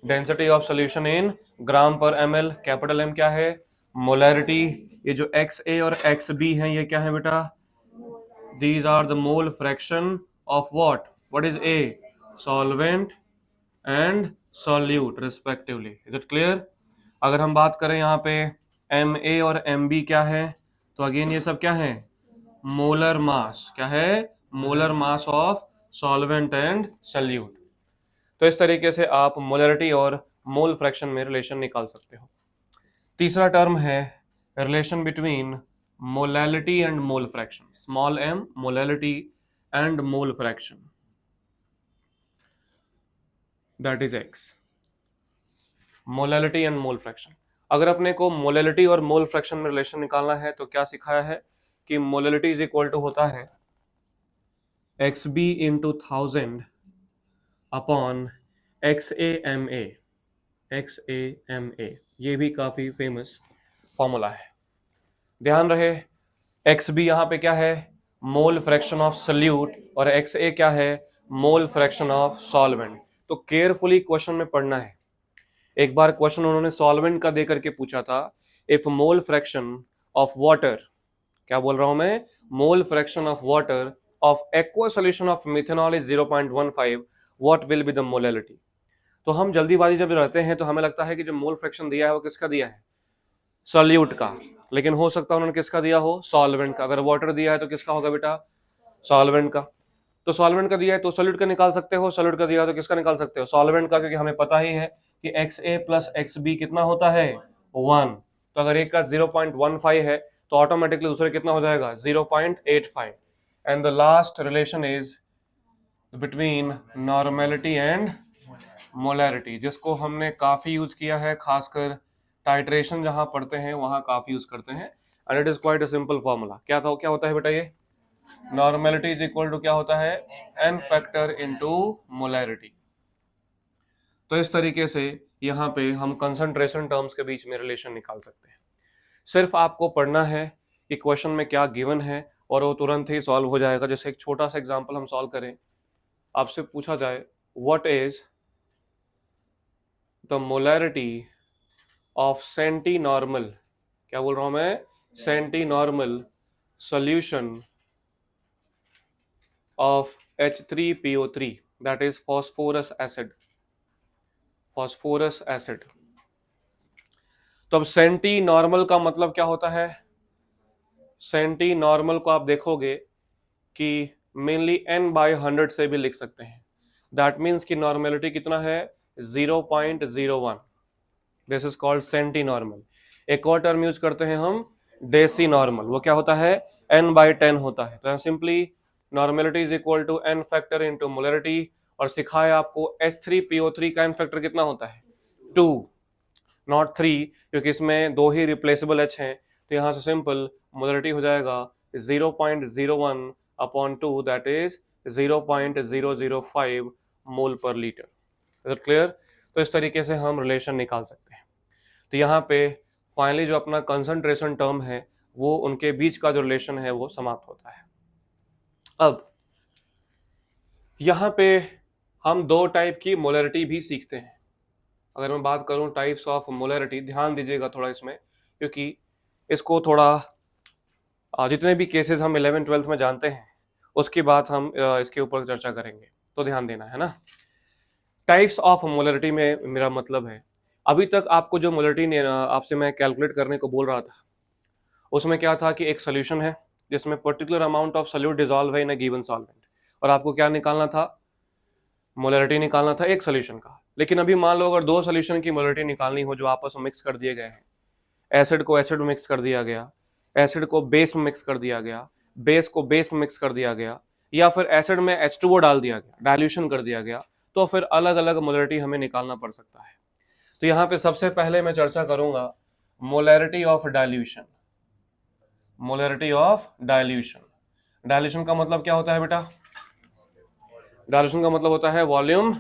डेंसिटी ऑफ सोल्यूशन इन ग्राम पर ml. कैपिटल M क्या है? मोलैरिटी. ये जो XA और XB हैं ये क्या है बेटा? These are the mole fraction of what? What is A? Solvent and solute respectively. Is it clear? अगर हम बात करें यहाँ पे MA और MB क्या है, तो अगेन ये सब क्या है? Molar mass. क्या है? Molar mass of solvent and solute. तो इस तरीके से आप मोलरिटी और मोल फ्रैक्शन में रिलेशन निकाल सकते हो. तीसरा टर्म है relation between molality and mole fraction. Small m, molality and mole fraction, that is x. Molality and mole fraction. अगर अपने को मोलैलिटी और मोल फ्रैक्शन में रिलेशन निकालना है तो क्या सिखाया है कि मोलैलिटी इज इक्वल टू होता है XB into 1000 upon XAMA. XAMA ये भी काफी फेमस फॉर्मूला है. ध्यान रहे, XB यहाँ पे क्या है? मोल फ्रैक्शन ऑफ सल्यूट, और XA क्या है? Mole fraction of solvent. तो केयरफुली क्वेश्चन में पढ़ना है. एक बार क्वेश्चन उन्होंने सॉल्वेंट का दे करके पूछा था. If mole fraction of water, क्या बोल रहा हूं मैं? Mole fraction of water of aqua solution of methanol is 0.15, what will be the molality. तो हम जल्दीबाजी जब रहते हैं तो हमें लगता है कि जो मोल फ्रैक्शन दिया है वो किसका दिया है? सॉल्यूट का. लेकिन हो सकता है उन्होंने किसका दिया हो? सॉल्वेंट का. अगर वाटर दिया है तो किसका होगा बेटा? सॉल्वेंट का. तो सॉल्वेंट का दिया है तो सॉल्यूट का निकाल सकते हो, सॉल्यूट का दिया है तो किसका निकाल सकते हो? सॉल्वेंट का, क्योंकि हमें पता ही है कि XA प्लस XB कितना होता है? 1. तो अगर एक का 0.15 है तो ऑटोमेटिकली दूसरे कितना हो जाएगा? 0.85. And the last relation is between normality and molarity, जिसको हमने काफी यूज किया है, खासकर टाइट्रेशन जहां पढ़ते हैं वहां काफी यूज करते हैं. And it is quite a simple formula. क्या होता है बेटा? ये नॉर्मेलिटी इज इक्वल टू क्या होता है? n factor into molarity. तो इस तरीके से यहाँ पे हम कंसंट्रेशन टर्म्स के बीच में रिलेशन निकाल सकते हैं. सिर्फ आपको पढ़ना है कि क्वेश्चन में क्या गिवन है और वो तुरंत ही सॉल्व हो जाएगा. जैसे एक छोटा सा एग्जांपल हम सॉल्व करें. आपसे पूछा जाए what is the molarity of centi normal, क्या बोल रहा हूं मैं? Centi normal solution of H3PO3, that is phosphorous acid. Phosphorous acid. तो अब सेंटी नॉर्मल का मतलब क्या होता है? सेंटी नॉर्मल को आप देखोगे कि मेनली n/100 से भी लिख सकते हैं. दैट मीन्स कि नॉर्मेलिटी कितना है? 0.01. This is called centi normal. एक और टर्म यूज करते हैं हम, डेसी नॉर्मल. वो क्या होता है? n/10 होता है. तो simply normality is equal to n factor into molarity. और सिखाया आपको H3PO3 का n फैक्टर कितना होता है? 2, नॉट 3, क्योंकि इसमें 2 ही रिप्लेसेबल H हैं. तो यहां से सिंपल मोलरिटी हो जाएगा 0.01 अपॉन 2, दैट इज 0.005 मोल पर लीटर. Is it clear? तो इस तरीके से हम रिलेशन निकाल सकते हैं. तो यहाँ पे फाइनली जो अपना कंसंट्रेशन टर्म है वो उनके बीच का जो रिलेशन है वो समाप्त होता है. अब यहाँ पे हम 2 टाइप की मोलरिटी भी सीखते हैं. अगर मैं बात करूं टाइप्स ऑफ मोलरिटी, ध्यान दीजिएगा थोड़ा इसमें, क्योंकि इसको थोड़ा जितने भी केसेस हम 11th-12th में जानते हैं उसके बाद हम इसके ऊपर चर्चा करेंगे, तो ध्यान देना है ना. टाइप्स ऑफ मोलरिटी में मेरा मतलब है, अभी तक आपको जो मोलरिटी आपसे मैं कैलकुलेट करने को बोल रहा था उसमें क्या था कि एक सोल्यूशन है जिसमें particular amount of solute dissolve है इन अ गिवन सॉल्वेंट, और आपको क्या निकालना था? मोलरिटी निकालना था एक सोल्यूशन का. लेकिन अभी मान लो अगर 2 सोल्यूशन की मोलरिटी निकालनी हो जो आपस में मिक्स कर दिए गए हैं, एसिड को एसिड में मिक्स कर दिया गया, एसिड को बेस में मिक्स कर दिया गया, बेस को बेस में मिक्स कर दिया गया, या फिर एसिड में H2O डाल दिया गया, डाइल्यूशन कर दिया गया, तो फिर अलग अलग मोलरिटी हमें निकालना पड़ सकता है। तो यहाँ पे सबसे पहले मैं चर्चा करूंगा molarity of dilution. Molarity of dilution, dilution का मतलब क्या होता है बेटा? डाइल्यूशन का मतलब होता है वॉल्यूम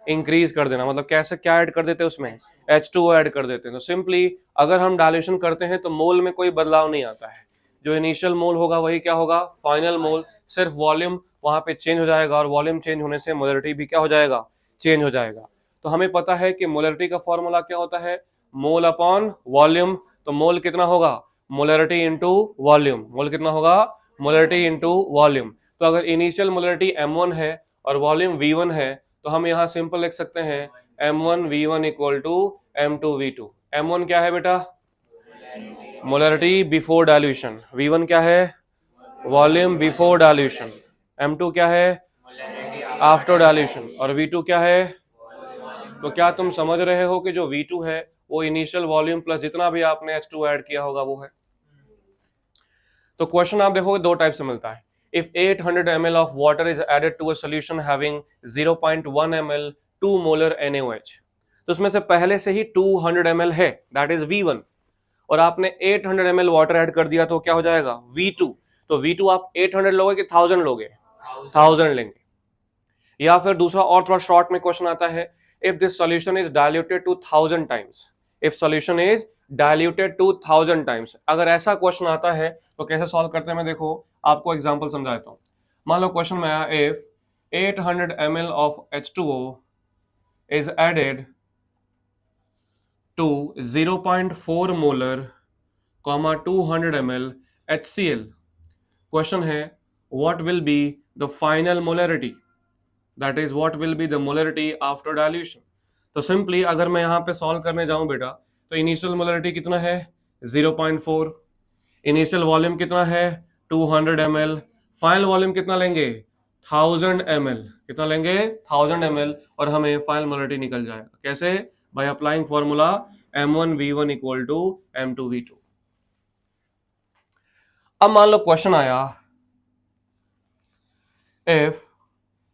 इंक्रीज कर देना। मतलब कैसे, क्या ऐड कर देते हैं उसमें? H2O ऐड कर देते हैं। तो सिंपली अगर हम डाइल्यूशन करते हैं तो मोल में कोई बदलाव नहीं आता है, जो इनिशियल मोल होगा वही क्या होगा? फाइनल मोल। सिर्फ वॉल्यूम वहां पे चेंज हो जाएगा, और वॉल्यूम चेंज होने से मोलरिटी भी क्या हो जाएगा? चेंज हो जाएगा। तो हमें पता है कि मोलरिटी का फॉर्मूला क्या होता है? Mole upon volume. तो मोल कितना होगा? Molarity into volume. मोल कितना होगा? Molarity into volume. तो अगर इनिशियल मोलरिटी M1 है और वॉल्यूम V1 है, तो हम यहाँ सिंपल लिख सकते हैं M1 V1 equal to M2 V2। M1 क्या है बेटा? Molarity before dilution. V1 क्या है? Volume before dilution. M2 क्या है? After dilution. और V2 क्या है? तो क्या तुम समझ रहे हो कि जो V2 है वो इनिशियल वॉल्यूम प्लस जितना भी आपने H2 ऐड किया होगा वो है। तो क्वेश्चन आप देखोगे दो टाइप से मिलता है। If 800 ml of water is added to a solution having 0.1 ml 2 molar NaOH, तो उसमें से पहले से ही 200 ml है, दैट इज V1, और आपने 800 ml वाटर ऐड कर दिया तो क्या हो जाएगा? V2। तो V2 आप 800 लोगे कि 1000 लोगे? 1000 लेंगे। या फिर दूसरा और थोड़ा शॉर्ट में क्वेश्चन आता है, if this solution is diluted to 1000 times. If solution is diluted to 1000 times, अगर ऐसा क्वेश्चन आता है तो कैसे सॉल्व करते हैं? मैं देखो आपको एग्जांपल समझा देता हूं। मान लो क्वेश्चन में आया, if 800 ml of H2O is added to 0.4 molar 200 ml HCl। Question है what will be the final molarity, that is what will be the molarity after dilution. तो सिंपली अगर मैं यहाँ पे सॉल्व करने जाऊं बेटा, तो इनिशियल मोलरिटी कितना है? 0.4। इनिशियल वॉल्यूम कितना है? 200 ml। फाइनल वॉल्यूम कितना लेंगे? 1000 ml। कितना लेंगे? 1000 ml। और हमें फाइनल मोलरिटी निकल जाएगा। कैसे? By applying formula M1 V1 equal to M2 V2। अब मान लो क्वेश्चन आया, if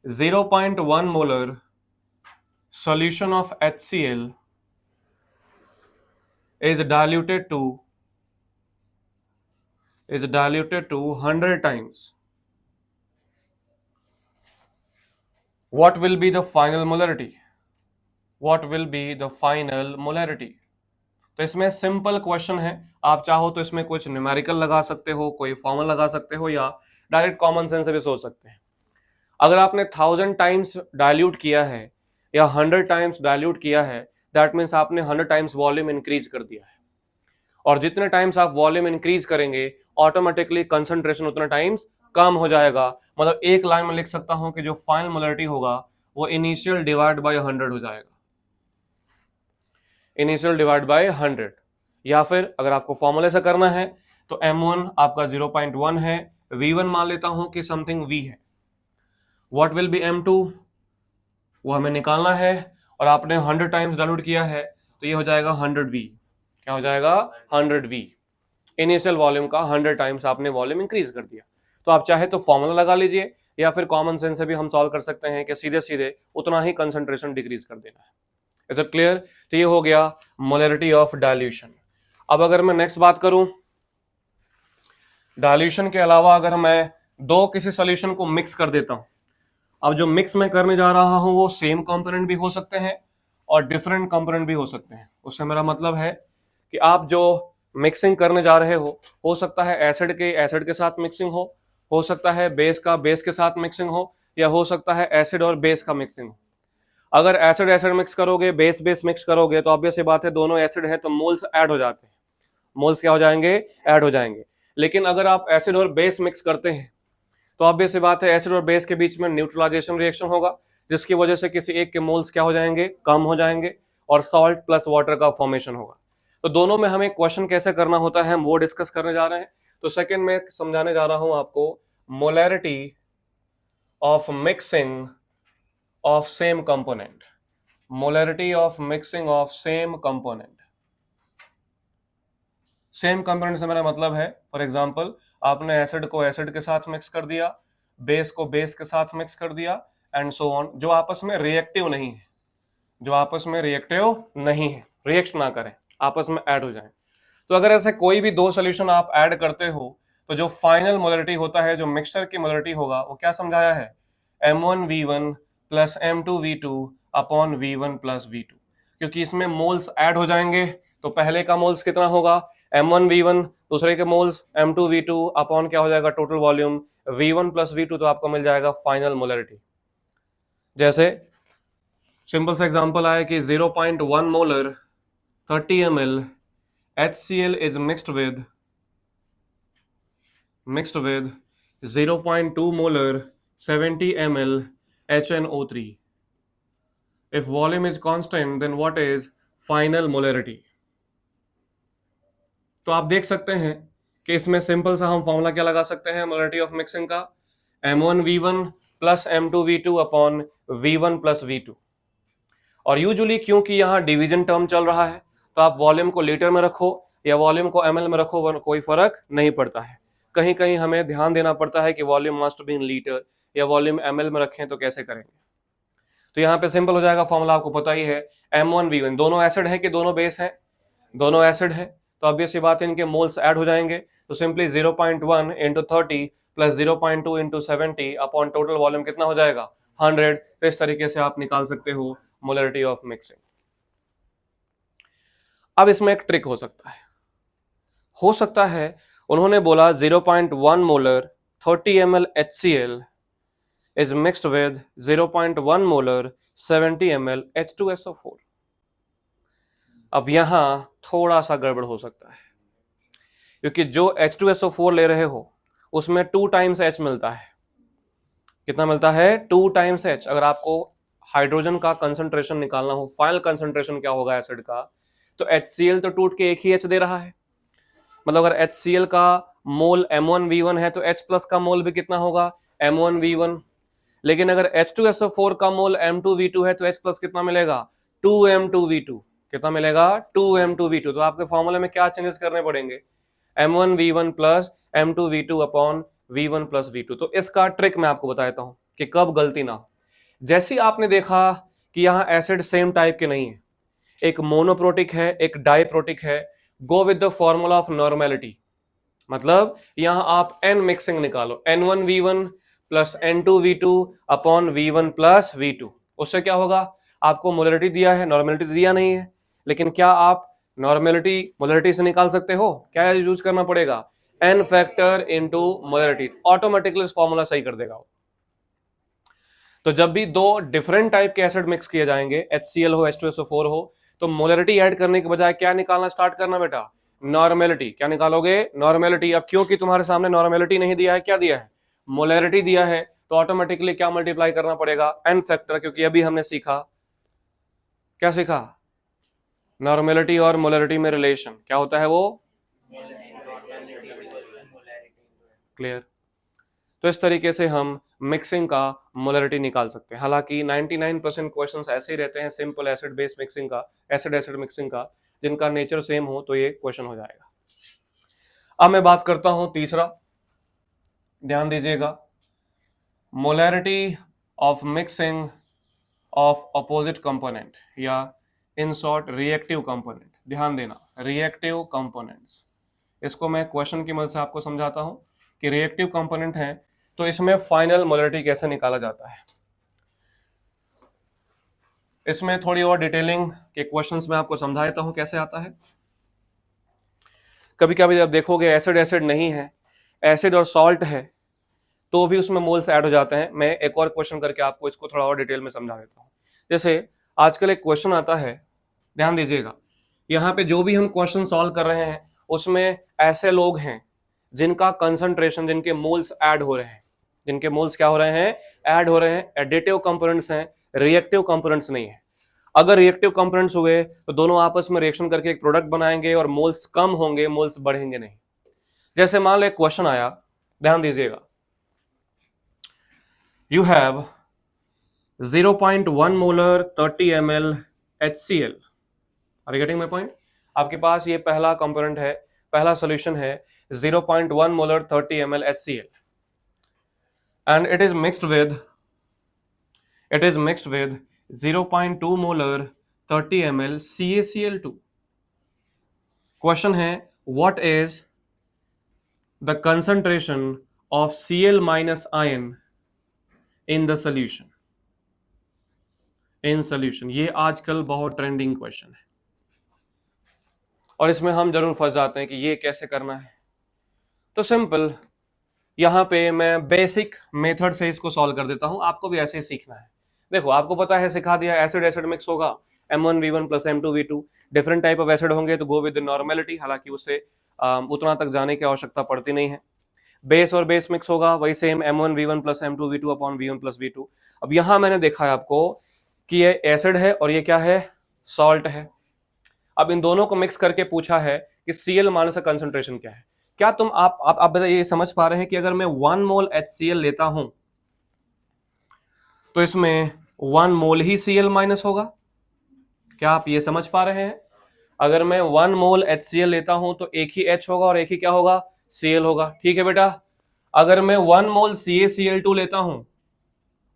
0.1 molar solution of HCl is diluted to 100 times, what will be the final molarity? What will be the final molarity? तो इसमें simple question है, आप चाहो तो इसमें कुछ न्यूमेरिकल लगा सकते हो, कोई फॉर्मूला लगा सकते हो, या डायरेक्ट कॉमन सेंस से भी सोच सकते हैं। अगर आपने 1000 टाइम्स डाइल्यूट किया है या 100 टाइम्स डाइल्यूट किया है, दैट मीन्स आपने 100 टाइम्स वॉल्यूम इंक्रीज कर दिया है। और जितने टाइम्स आप वॉल्यूम इंक्रीज करेंगे ऑटोमेटिकली कंसंट्रेशन उतना टाइम्स कम हो जाएगा। मतलब एक लाइन में लिख सकता हूं कि जो फाइनल मोलरिटी होगा वो इनिशियल डिवाइड बाय 100 हो जाएगा। Initial divide by 100। या फिर अगर आपको फॉर्मूले से करना है तो M1 आपका 0.1 है, V1 मान लेता हूं कि समथिंग V है, व्हाट विल बी M2 वो हमें निकालना है, और आपने 100 टाइम्स डाइल्यूट किया है तो ये हो जाएगा 100V। क्या हो जाएगा? 100V। इनिशियल वॉल्यूम का 100 टाइम्स आपने वॉल्यूम इंक्रीज कर दिया। तो आप चाहे तो फॉर्मूला लगा लीजिए, या फिर कॉमन सेंस से भी हम सॉल्व कर सकते हैं कि सीधे सीधे उतना ही कंसंट्रेशन डिक्रीज कर देना है। Is it clear? तो ये हो गया मोलरिटी ऑफ डाइल्यूशन। अब अगर मैं नेक्स्ट बात करूं, डाइल्यूशन के अलावा अगर मैं दो किसी सॉल्यूशन को मिक्स कर देता हूं, अब जो मिक्स मैं करने जा रहा हूं वो सेम कंपोनेंट भी हो सकते हैं और डिफरेंट कंपोनेंट भी हो सकते हैं। उससे मेरा मतलब है कि आप जो मिक्सिंग करने जा रहे हो सकता है एसिड के साथ मिक्सिंग हो सकता है बेस के साथ मिक्सिंग हो, या हो सकता है एसिड और बेस का मिक्सिंग हो। अगर एसिड एसिड मिक्स करोगे, बेस मिक्स करोगे, तो ऑब्वियस बात है दोनों एसिड है तो मोल्स ऐड हो जाते हैं। मोल्स क्या हो जाएंगे? ऐड हो जाएंगे। लेकिन अगर आप एसिड और बेस मिक्स करते हैं तो ऑब्वियस सी बात है एसिड और बेस के बीच में न्यूट्रलाइजेशन रिएक्शन होगा, जिसकी वजह से किसी एक के मोल्स क्या हो जाएंगे? कम हो जाएंगे, और सॉल्ट प्लस वाटर का फॉर्मेशन होगा। तो दोनों में हमें क्वेश्चन कैसे करना होता है हम वो डिस्कस करने जा रहे हैं। तो सेकंड में समझाने जा रहा हूं आपको molarity of mixing of same component. Molarity of mixing of same component. Same component से मेरा मतलब है, फॉर एग्जांपल आपने एसिड को एसिड के साथ मिक्स कर दिया, बेस को बेस के साथ मिक्स कर दिया एंड सो ऑन, जो आपस में रिएक्टिव नहीं है, जो आपस में रिएक्टिव नहीं है, रिएक्ट ना करें, आपस में ऐड हो जाएं। तो अगर ऐसे कोई भी दो सोल्यूशन आप ऐड करते हो तो जो फाइनल मोलरिटी होता है, जो मिक्सचर की मोलरिटी होगा, वो क्या समझाया है, M1V1 plus M2V2 upon V1 plus V2, क्योंकि इसमें मोल्स ऐड हो जाएंगे। तो पहले का मोल्स कितना होगा, M1V1, दूसरे के मोल्स M2V2 अपॉन क्या हो जाएगा, total volume V1 plus V2, तो आपको मिल जाएगा फाइनल मोलरिटी। जैसे सिंपल सा एग्जांपल आया कि 0.1 molar 30 ml HCl is mixed with 0.2 molar 70 ml HNO3. If volume is constant, then what is final molarity? तो आप देख सकते हैं कि इसमें सिंपल सा हम फॉर्मूला क्या लगा सकते हैं मोलरिटी ऑफ मिक्सिंग का, M1V1 plus M2V2 upon V1 plus V2। और यूजुअली क्योंकि यहाँ डिवीजन टर्म चल रहा है, तो आप वॉल्यूम को लीटर में रखो या वॉल्यूम को ml में रखो, कोई फर्क नहीं पड़ता है। कहीं कहीं हमें ध्यान देना पड़ता है कि volume must be in litre या वॉल्यूम ml में रखें, तो कैसे करेंगे। तो यहाँ पे सिंपल हो जाएगा, फॉर्मूला आपको पता ही है, M1V1, दोनों एसिड है कि दोनों बेस है, दोनों एसिड है, तो ऑब्वियस सी बात है इनके मोल्स ऐड हो जाएंगे। तो simply 0.1 into 30 plus 0.2 into 70 upon total volume कितना हो जाएगा, 100। तो इस तरीके से आप निकाल सकते हो मोलरिटी ऑफ मिक्सिंग। अब इसमें एक ट्रिक हो सकता है उन्होंने बोला 0.1 molar 30 ml HCl is mixed with 0.1 molar 70 ml H2SO4। अब यहां थोड़ा सा गड़बड़ हो सकता है, क्योंकि जो H2SO4 ले रहे हो उसमें 2 टाइम्स H मिलता है। कितना मिलता है, 2 टाइम्स H। अगर आपको हाइड्रोजन का कंसंट्रेशन निकालना हो, फाइनल कंसंट्रेशन क्या होगा एसिड का, तो HCl तो टूट के एक ही H दे रहा है। मतलब अगर HCl का मोल M1V1 है तो H प्लस का मोल भी कितना होगा, M1V1। लेकिन अगर H2SO4 का मोल M2V2 है तो H प्लस कितना मिलेगा, 2M2V2। कितना मिलेगा, 2M2V2। तो आपके फॉर्मूले में क्या चेंजेस करने पड़ेंगे, M1V1 plus M2V2 upon V1 plus V2। तो इसका ट्रिक मैं आपको बताता हूं कि कब गलती ना हो। जैसे आपने देखा कि यहाँ एसिड सेम टाइप के नहीं है, एक मोनोप्रोटिक है, एक डाइप्रोटिक है, go with the formula of normality. मतलब यहां आप N मिक्सिंग निकालो, N1V1 plus N2V2 upon V1 plus V2। उससे क्या होगा, आपको मोलरिटी दिया है, नॉर्मेलिटी दिया नहीं है, लेकिन क्या आप नॉर्मेलिटी मोलरिटी से निकाल सकते हो, क्या यूज करना पड़ेगा, N factor into molarity, automatically इस फॉर्मूला सही कर देगा। तो जब भी दो डिफरेंट टाइप के एसिड मिक्स किए जाएंगे, HCl हो H2SO4 हो, तो मोलरिटी ऐड करने के बजाय क्या निकालना स्टार्ट करना बेटा, नॉर्मेलिटी। क्या निकालोगे, नॉर्मेलिटी। अब क्योंकि तुम्हारे सामने नॉर्मेलिटी नहीं दिया है, क्या दिया है, मोलरिटी दिया है, तो ऑटोमेटिकली क्या मल्टीप्लाई करना पड़ेगा, N फैक्टर। क्योंकि अभी हमने सीखा, क्या सीखा, नॉर्मेलिटी और मोलरिटी में रिलेशन क्या होता है, वो क्लियर। तो इस तरीके से हम मिक्सिंग का मोलरिटी निकाल सकते हैं। हालांकि 99% क्वेश्चंस ऐसे ही रहते हैं सिंपल एसिड बेस मिक्सिंग का, एसिड एसिड मिक्सिंग का, जिनका नेचर सेम हो तो ये क्वेश्चन हो जाएगा। अब मैं बात करता हूं तीसरा, ध्यान दीजिएगा, molarity of mixing of opposite component, या इन शॉर्ट रिएक्टिव कंपोनेंट। ध्यान देना, रिएक्टिव कंपोनेंट्स, इसको मैं क्वेश्चन की मदद से आपको समझाता हूं कि रिएक्टिव कंपोनेंट है तो इसमें फाइनल मोलरिटी कैसे निकाला जाता है। इसमें थोड़ी और डिटेलिंग के क्वेश्चंस में आपको समझा देता हूं कैसे आता है। कभी कभी जब देखोगे एसिड एसिड नहीं है, एसिड और सॉल्ट है, तो भी उसमें मोल्स ऐड हो जाते हैं। मैं एक और क्वेश्चन करके आपको इसको थोड़ा और डिटेल में समझा देता हूं। जैसे आजकल एक क्वेश्चन आता है, ध्यान दीजिएगा, यहाँ पे जो भी हम क्वेश्चन सॉल्व कर रहे हैं उसमें ऐसे लोग हैं जिनका कंसंट्रेशन, जिनके मोल्स ऐड हो रहे हैं, जिनके मोल्स क्या हो रहे हैं, ऐड हो रहे हैं, एडिटिव कंपोनेंट्स हैं, रिएक्टिव कंपोनेंट्स नहीं है। अगर रिएक्टिव कंपोनेंट्स हुए तो दोनों आपस में रिएक्शन करके एक प्रोडक्ट बनाएंगे और मोल्स कम होंगे, मोल्स बढ़ेंगे नहीं। जैसे मान लो एक क्वेश्चन आया, ध्यान दीजिएगा, you have 0.1 molar 30 ml HCl। Are you getting my point. आपके पास ये पहला कंपोनेंट है, पहला सॉल्यूशन है 0.1 molar 30 ml HCl। and it is mixed with 0.2 molar 30 ml CaCl2. Question है what is the concentration of Cl minus ion in the solution? In solution, ये आजकल बहुत ट्रेंडिंग क्वेश्चन है और इसमें हम जरूर फंस जाते हैं कि ये कैसे करना है। तो सिंपल, यहां पे मैं बेसिक मेथड से इसको सॉल्व कर देता हूं, आपको भी ऐसे ही सीखना है। देखो, आपको पता है, सिखा दिया, एसिड एसिड मिक्स होगा, M1V1 plus M2V2, different type of acid होंगे तो गो विद नॉर्मेलिटी, हालांकि उससे उतना तक जाने की आवश्यकता पड़ती नहीं है। बेस और बेस मिक्स होगा, वही same M1V1 plus M2V2 upon V1 plus V2। अब यहां मैंने देखा है आपको कि ये एसिड है और ये क्या है, सॉल्ट है। अब इन दोनों को मिक्स करके पूछा है कि Cl माइनस का कंसंट्रेशन क्या है। क्या तुम आप बताइए, ये समझ पा रहे हैं कि अगर मैं 1 मोल HCl लेता हूं तो इसमें 1 मोल ही Cl माइनस होगा? क्या आप ये समझ पा रहे हैं? अगर मैं 1 मोल HCl लेता हूं तो एक ही H होगा और एक ही क्या होगा, Cl होगा। ठीक है बेटा। अगर मैं 1 मोल CaCl2 लेता हूं,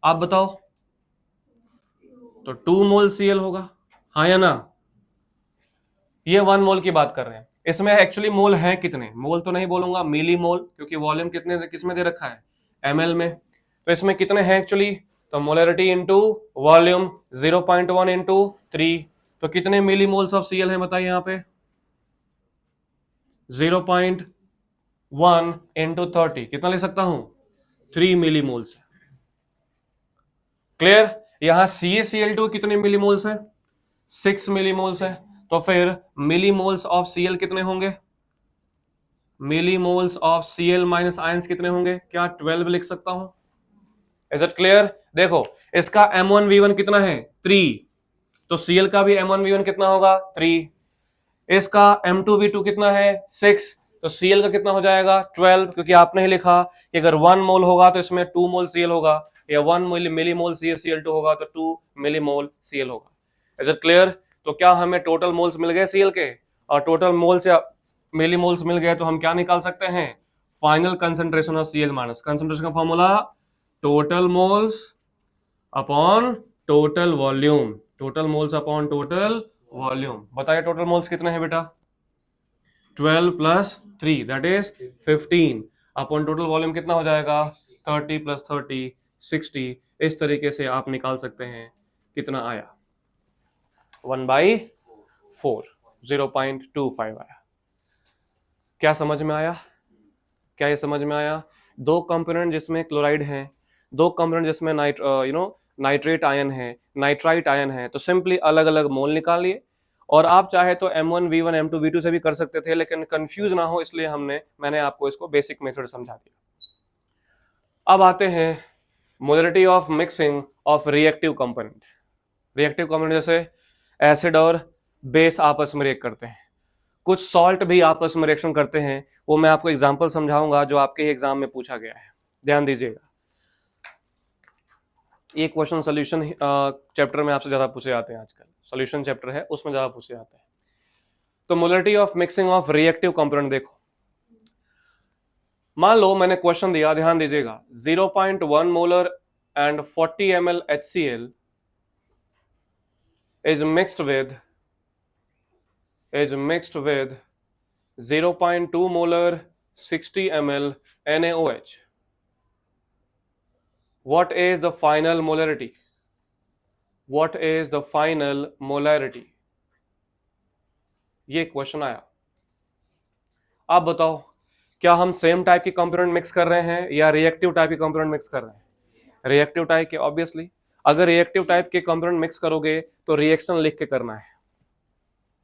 आप बताओ, तो 2 मोल Cl होगा, हाँ या ना? ये 1 मोल की बात कर रहे हैं। इसमें एक्चुअली मोल है कितने, मोल तो नहीं बोलूंगा, मिली मोल, क्योंकि वॉल्यूम किसमें दे रखा है, ml में। तो इसमें कितने हैं एक्चुअली, तो मोलरिटी इंटू वॉल्यूम 0.1 इंटू 3, तो कितने मिली मोल्स ऑफ Cl है बताइए यहाँ पे, 0.1 इंटू 30, कितना ले सकता हूं, 3 मिली मोल्स। क्लियर? यहां CaCl2 कितने मिली मोल्स है, 6 मिली मोल्स है। तो फिर मिली मोल्स ऑफ Cl कितने होंगे, millimoles of Cl minus ions कितने होंगे, क्या 12 लिख सकता हूं? Is it clear? देखो, इसका M1V1 कितना है, 3, तो Cl का भी M1V1 कितना होगा, 3। इसका M2V2 कितना है, 6, तो Cl का कितना हो जाएगा, 12, क्योंकि आपने ही लिखा कि अगर 1 मोल होगा तो इसमें 2 मोल Cl होगा, या 1 मिली मोल CaCl2 होगा तो 2 मिली मोल Cl होगा। Is it clear? तो क्या हमें टोटल मोल्स मिल गए Cl के, और टोटल मोल्स या मिली मोल्स मिल गए तो हम क्या निकाल सकते हैं, final concentration of Cl minus. Concentration का formula total moles upon total volume, total moles upon total volume. बताइए टोटल मोल्स कितने हैं बेटा, 12 plus 3 that is 15 upon total volume कितना हो जाएगा, 30 प्लस 30 60। इस तरीके से आप निकाल सकते हैं कितना आया, 1/4, 0.25 आया। क्या समझ में आया? क्या ये समझ में आया? 2 कंपोनेंट जिसमें क्लोराइड है, 2 कंपोनेंट जिसमें नाइट्रेट आयन है, नाइट्राइट आयन है, तो सिंपली अलग अलग मोल निकालिए। और आप चाहे तो M1V1 M2V2 से भी कर सकते थे, लेकिन कंफ्यूज ना हो इसलिए मैंने आपको इसको बेसिक मेथड समझा दिया। अब आते हैं molarity of mixing of reactive component. Reactive component जैसे एसिड और बेस आपस में रिएक्ट करते हैं, कुछ सॉल्ट भी आपस में रिएक्शन करते हैं, वो मैं आपको एग्जांपल समझाऊंगा जो आपके एग्जाम में पूछा गया है, ध्यान दीजिएगा। ये क्वेश्चन सॉल्यूशन चैप्टर में आपसे ज्यादा पूछे जाते हैं आजकल, सॉल्यूशन चैप्टर है उसमें ज्यादा पूछे जाते हैं। तो molarity of mixing of reactive component देखो, मान लो मैंने क्वेश्चन दिया, ध्यान दीजिएगा, 0.1 molar and 40 ml HCl is mixed with 0.2 molar 60 ml NaOH. What is the final molarity? What is the final molarity? ये क्वेश्चन आया। आप बताओ, क्या हम सेम टाइप के कंपोनेंट मिक्स कर रहे हैं या रिएक्टिव टाइप के कंपोनेंट मिक्स कर रहे हैं? रिएक्टिव टाइप के, ऑब्वियसली। अगर रिएक्टिव टाइप के कंपोनेंट मिक्स करोगे तो रिएक्शन लिख के करना है।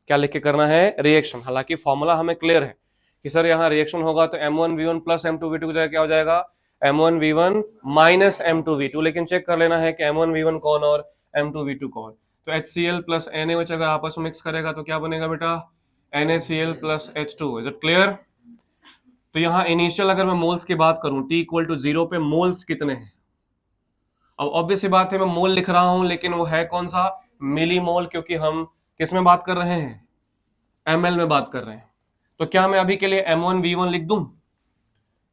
क्या लिख के करना है? रिएक्शन। हालांकि फॉर्मूला हमें क्लियर है कि सर यहाँ रिएक्शन होगा तो M1V1 प्लस M2V2 की जगह क्या हो जाएगा, M1V1 माइनस M2V2, लेकिन चेक कर लेना है कि M1V1 कौन और M2V2 कौन। तो HCl प्लस NaOH अगर आपस में मिक्स करेगा तो क्या बनेगा बेटा, NaCl plus H2। Is it clear? तो यहाँ इनिशियल अगर मैं मोल्स की बात करूं, T=0 पे मोल्स कितने हैं? अब ऑब्वियस सी बात है, मैं मोल लिख रहा हूं लेकिन वो है कौन सा, मिली मोल, क्योंकि हम किस में बात कर रहे हैं, ml में बात कर रहे हैं। तो क्या मैं अभी के लिए M1V1 लिख दूं?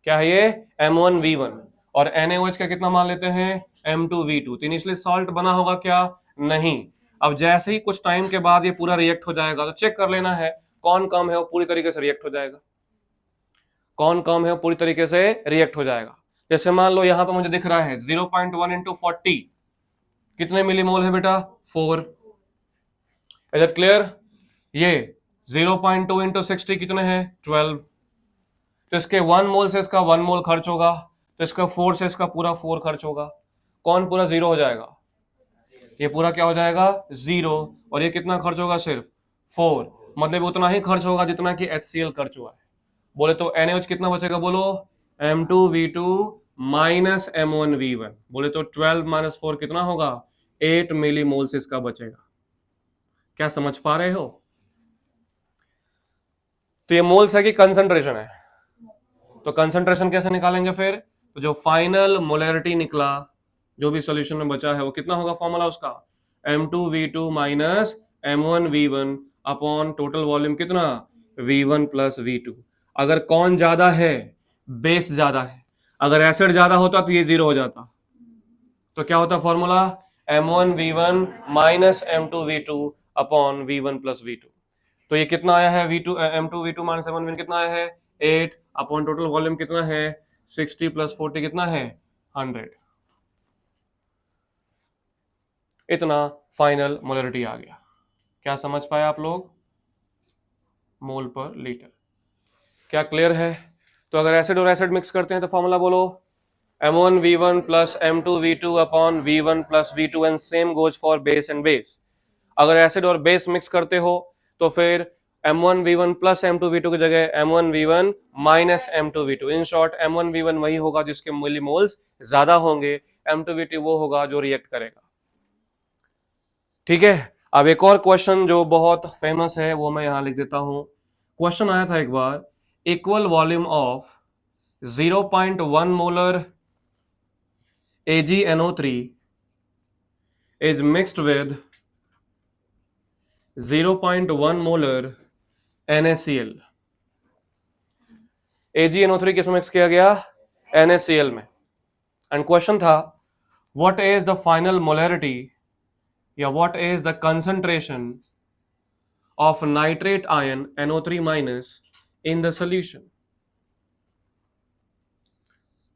क्या है ये? M1V1। और NaOH का कितना मान लेते हैं M2V2। तो इनिशियली सॉल्ट बना होगा क्या, नहीं। अब जैसे ही कुछ टाइम के बाद ये पूरा रिएक्ट हो जाएगा तो चेक कर लेना है कौन कम है वो पूरी तरीके से रिएक्ट हो जाएगा, कौन कम है वो पूरी तरीके से रिएक्ट हो जाएगा। जैसे मान लो यहां पर मुझे दिख रहा है 0.1 इंटू 40 कितने मिलीमोल है बेटा 4। Is it clear. ये 0.2 इंटू 60 कितने हैं 12। तो इसके 1 मोल से इसका 1 मोल खर्च होगा, तो इसका 4 से इसका पूरा 4 खर्च होगा। कौन पूरा जीरो हो जाएगा, ये पूरा क्या हो जाएगा जीरो। और ये कितना खर्च होगा सिर्फ 4, मतलब उतना ही खर्च होगा जितना कि HCl खर्च हुआ है। बोले तो NaOH कितना बचेगा बोलो M2V2 माइनस M1V1। बोले तो 12 माइनस 4 कितना होगा 8 मिलीमोल से इसका बचेगा। क्या समझ पा रहे हो। तो ये मोल्स है कि कंसंट्रेशन है। तो कंसंट्रेशन कैसे निकालेंगे फिर, तो जो फाइनल मोलैरिटी निकला जो भी सॉल्यूशन में बचा है वो कितना होगा फॉर्मूला उसका M2V2 minus M1V1 upon total volume कितना V1 प्लस V2। अगर कौन ज्यादा है, बेस ज्यादा है, अगर एसिड ज्यादा होता तो ये जीरो हो जाता। तो क्या होता formula M1V1 minus M2V2 upon V1 plus V2। तो ये कितना आया है V2 M2V2 माइनस M1V1 कितना आया है 8 अपॉन टोटल वॉल्यूम कितना है 60 प्लस 40 कितना है 100। इतना फाइनल मोलरिटी आ गया। क्या समझ पाए आप लोग, मोल पर लीटर। क्या क्लियर है। तो अगर एसिड और एसिड मिक्स करते हैं तो फॉर्मूला बोलो M1V1 plus M2V2 upon V1 plus V2 and same goes for base and base. अगर एसिड और बेस मिक्स करते हो तो फिर M1V1 प्लस M2V2 की जगह M1V1 minus M2V2। In short M1V1 वही होगा जिसके मिलीमोल्स ज्यादा होंगे, M2V2 वो होगा जो रिएक्ट करेगा। ठीक है। अब एक और क्वेश्चन जो बहुत फेमस है वो मैं यहां लिख देता हूं। क्वेश्चन आया था एक बार, equal volume of 0.1 molar AgNO3 is mixed with 0.1 molar NaCl। AgNO3 किसमें मिक्स किया गया NaCl में। एंड क्वेश्चन था what is the final molarity या what is the concentration of nitrate ion NO3 minus in the solution.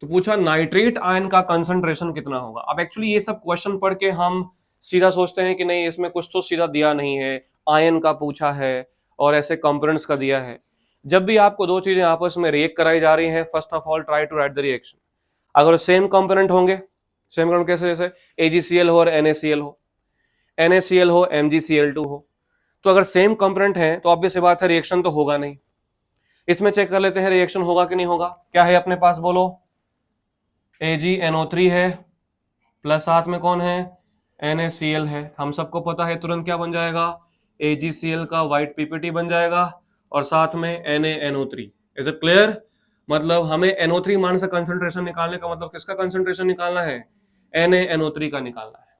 तो पूछा nitrate ion का concentration कितना होगा। अब एक्चुअली ये सब क्वेश्चन पढ़ के हम सीधा सोचते हैं कि नहीं इसमें कुछ तो सीधा दिया नहीं है, आयन का पूछा है और ऐसे कंपोनेंट्स का दिया है। जब भी आपको दो चीजें आपस में रिएक्ट कराई जा रही हैं, first of all try to write the reaction. अगर सेम कंपोनेंट होंगे, सेम कंपोनेंट कैसे, जैसे AgCl हो और NaCl हो, NaCl हो MgCl2 हो, तो अगर सेम कंपोनेंट है तो ऑब्वियस बात है रिएक्शन तो होगा नहीं। इसमें चेक कर लेते हैं रिएक्शन होगा कि नहीं होगा। क्या है अपने पास बोलो AgNO3 है प्लस साथ में कौन है NaCl है। हम सबको पता है तुरंत क्या बन जाएगा AgCl का व्हाइट PPT बन जाएगा और साथ में NaNO3। Is it clear. मतलब हमें NO3 मान से कंसंट्रेशन निकालने का मतलब किसका कंसंट्रेशन निकालना है NaNO3 का निकालना है,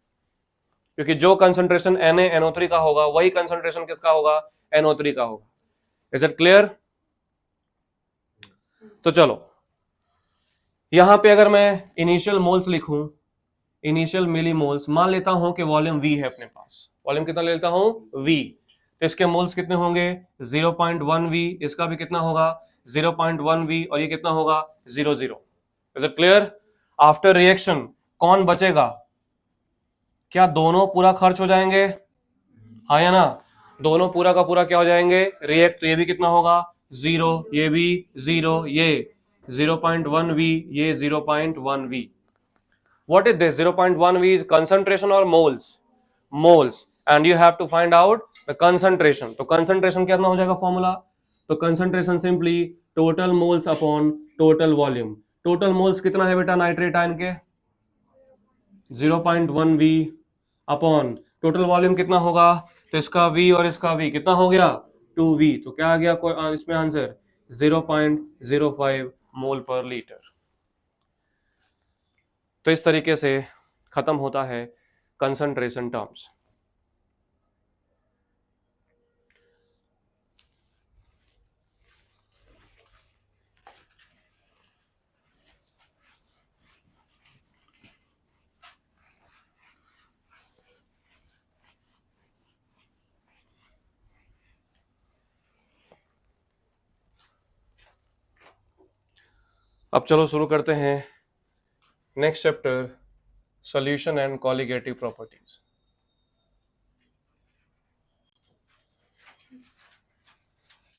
क्योंकि जो कंसंट्रेशन NaNO3 का होगा वही कंसंट्रेशन किसका होगा NO3 का होगा। Is it clear. तो चलो यहां पे अगर मैं इनिशियल मोल्स लिखूं, इनिशियल मिलीमोल्स, मान लेता हूं कि वॉल्यूम V है अपने पास, वॉल्यूम कितना ले लेता हूं V। तो इसके मोल्स कितने होंगे 0.1 V, इसका भी कितना होगा 0.1 V और ये कितना होगा 0.0। Is it clear. After reaction कौन बचेगा, क्या दोनों पूरा खर्च हो जाएंगे, हाँ या ना, दोनों पूरा का पूरा क्या हो जाएंगे रिएक्ट। तो ये भी कितना होगा 0, ये भी 0, ये 0.1 V, ये 0.1 V। What is this 0.1 V is concentration or moles? Moles, and you have to find out the concentration। तो concentration कितना हो जाएगा फॉर्मूला, तो concentration simply total moles upon total volume। total moles कितना है बेटा नाइट्रेट आयन के 0.1 V upon total volume कितना होगा, तो इसका V और इसका V कितना हो गया 2V। तो क्या आ गया इसमें आंसर 0.05 मोल पर लीटर। तो इस तरीके से खत्म होता है कंसंट्रेशन टर्म्स। अब चलो शुरू करते हैं next chapter, solution and colligative properties.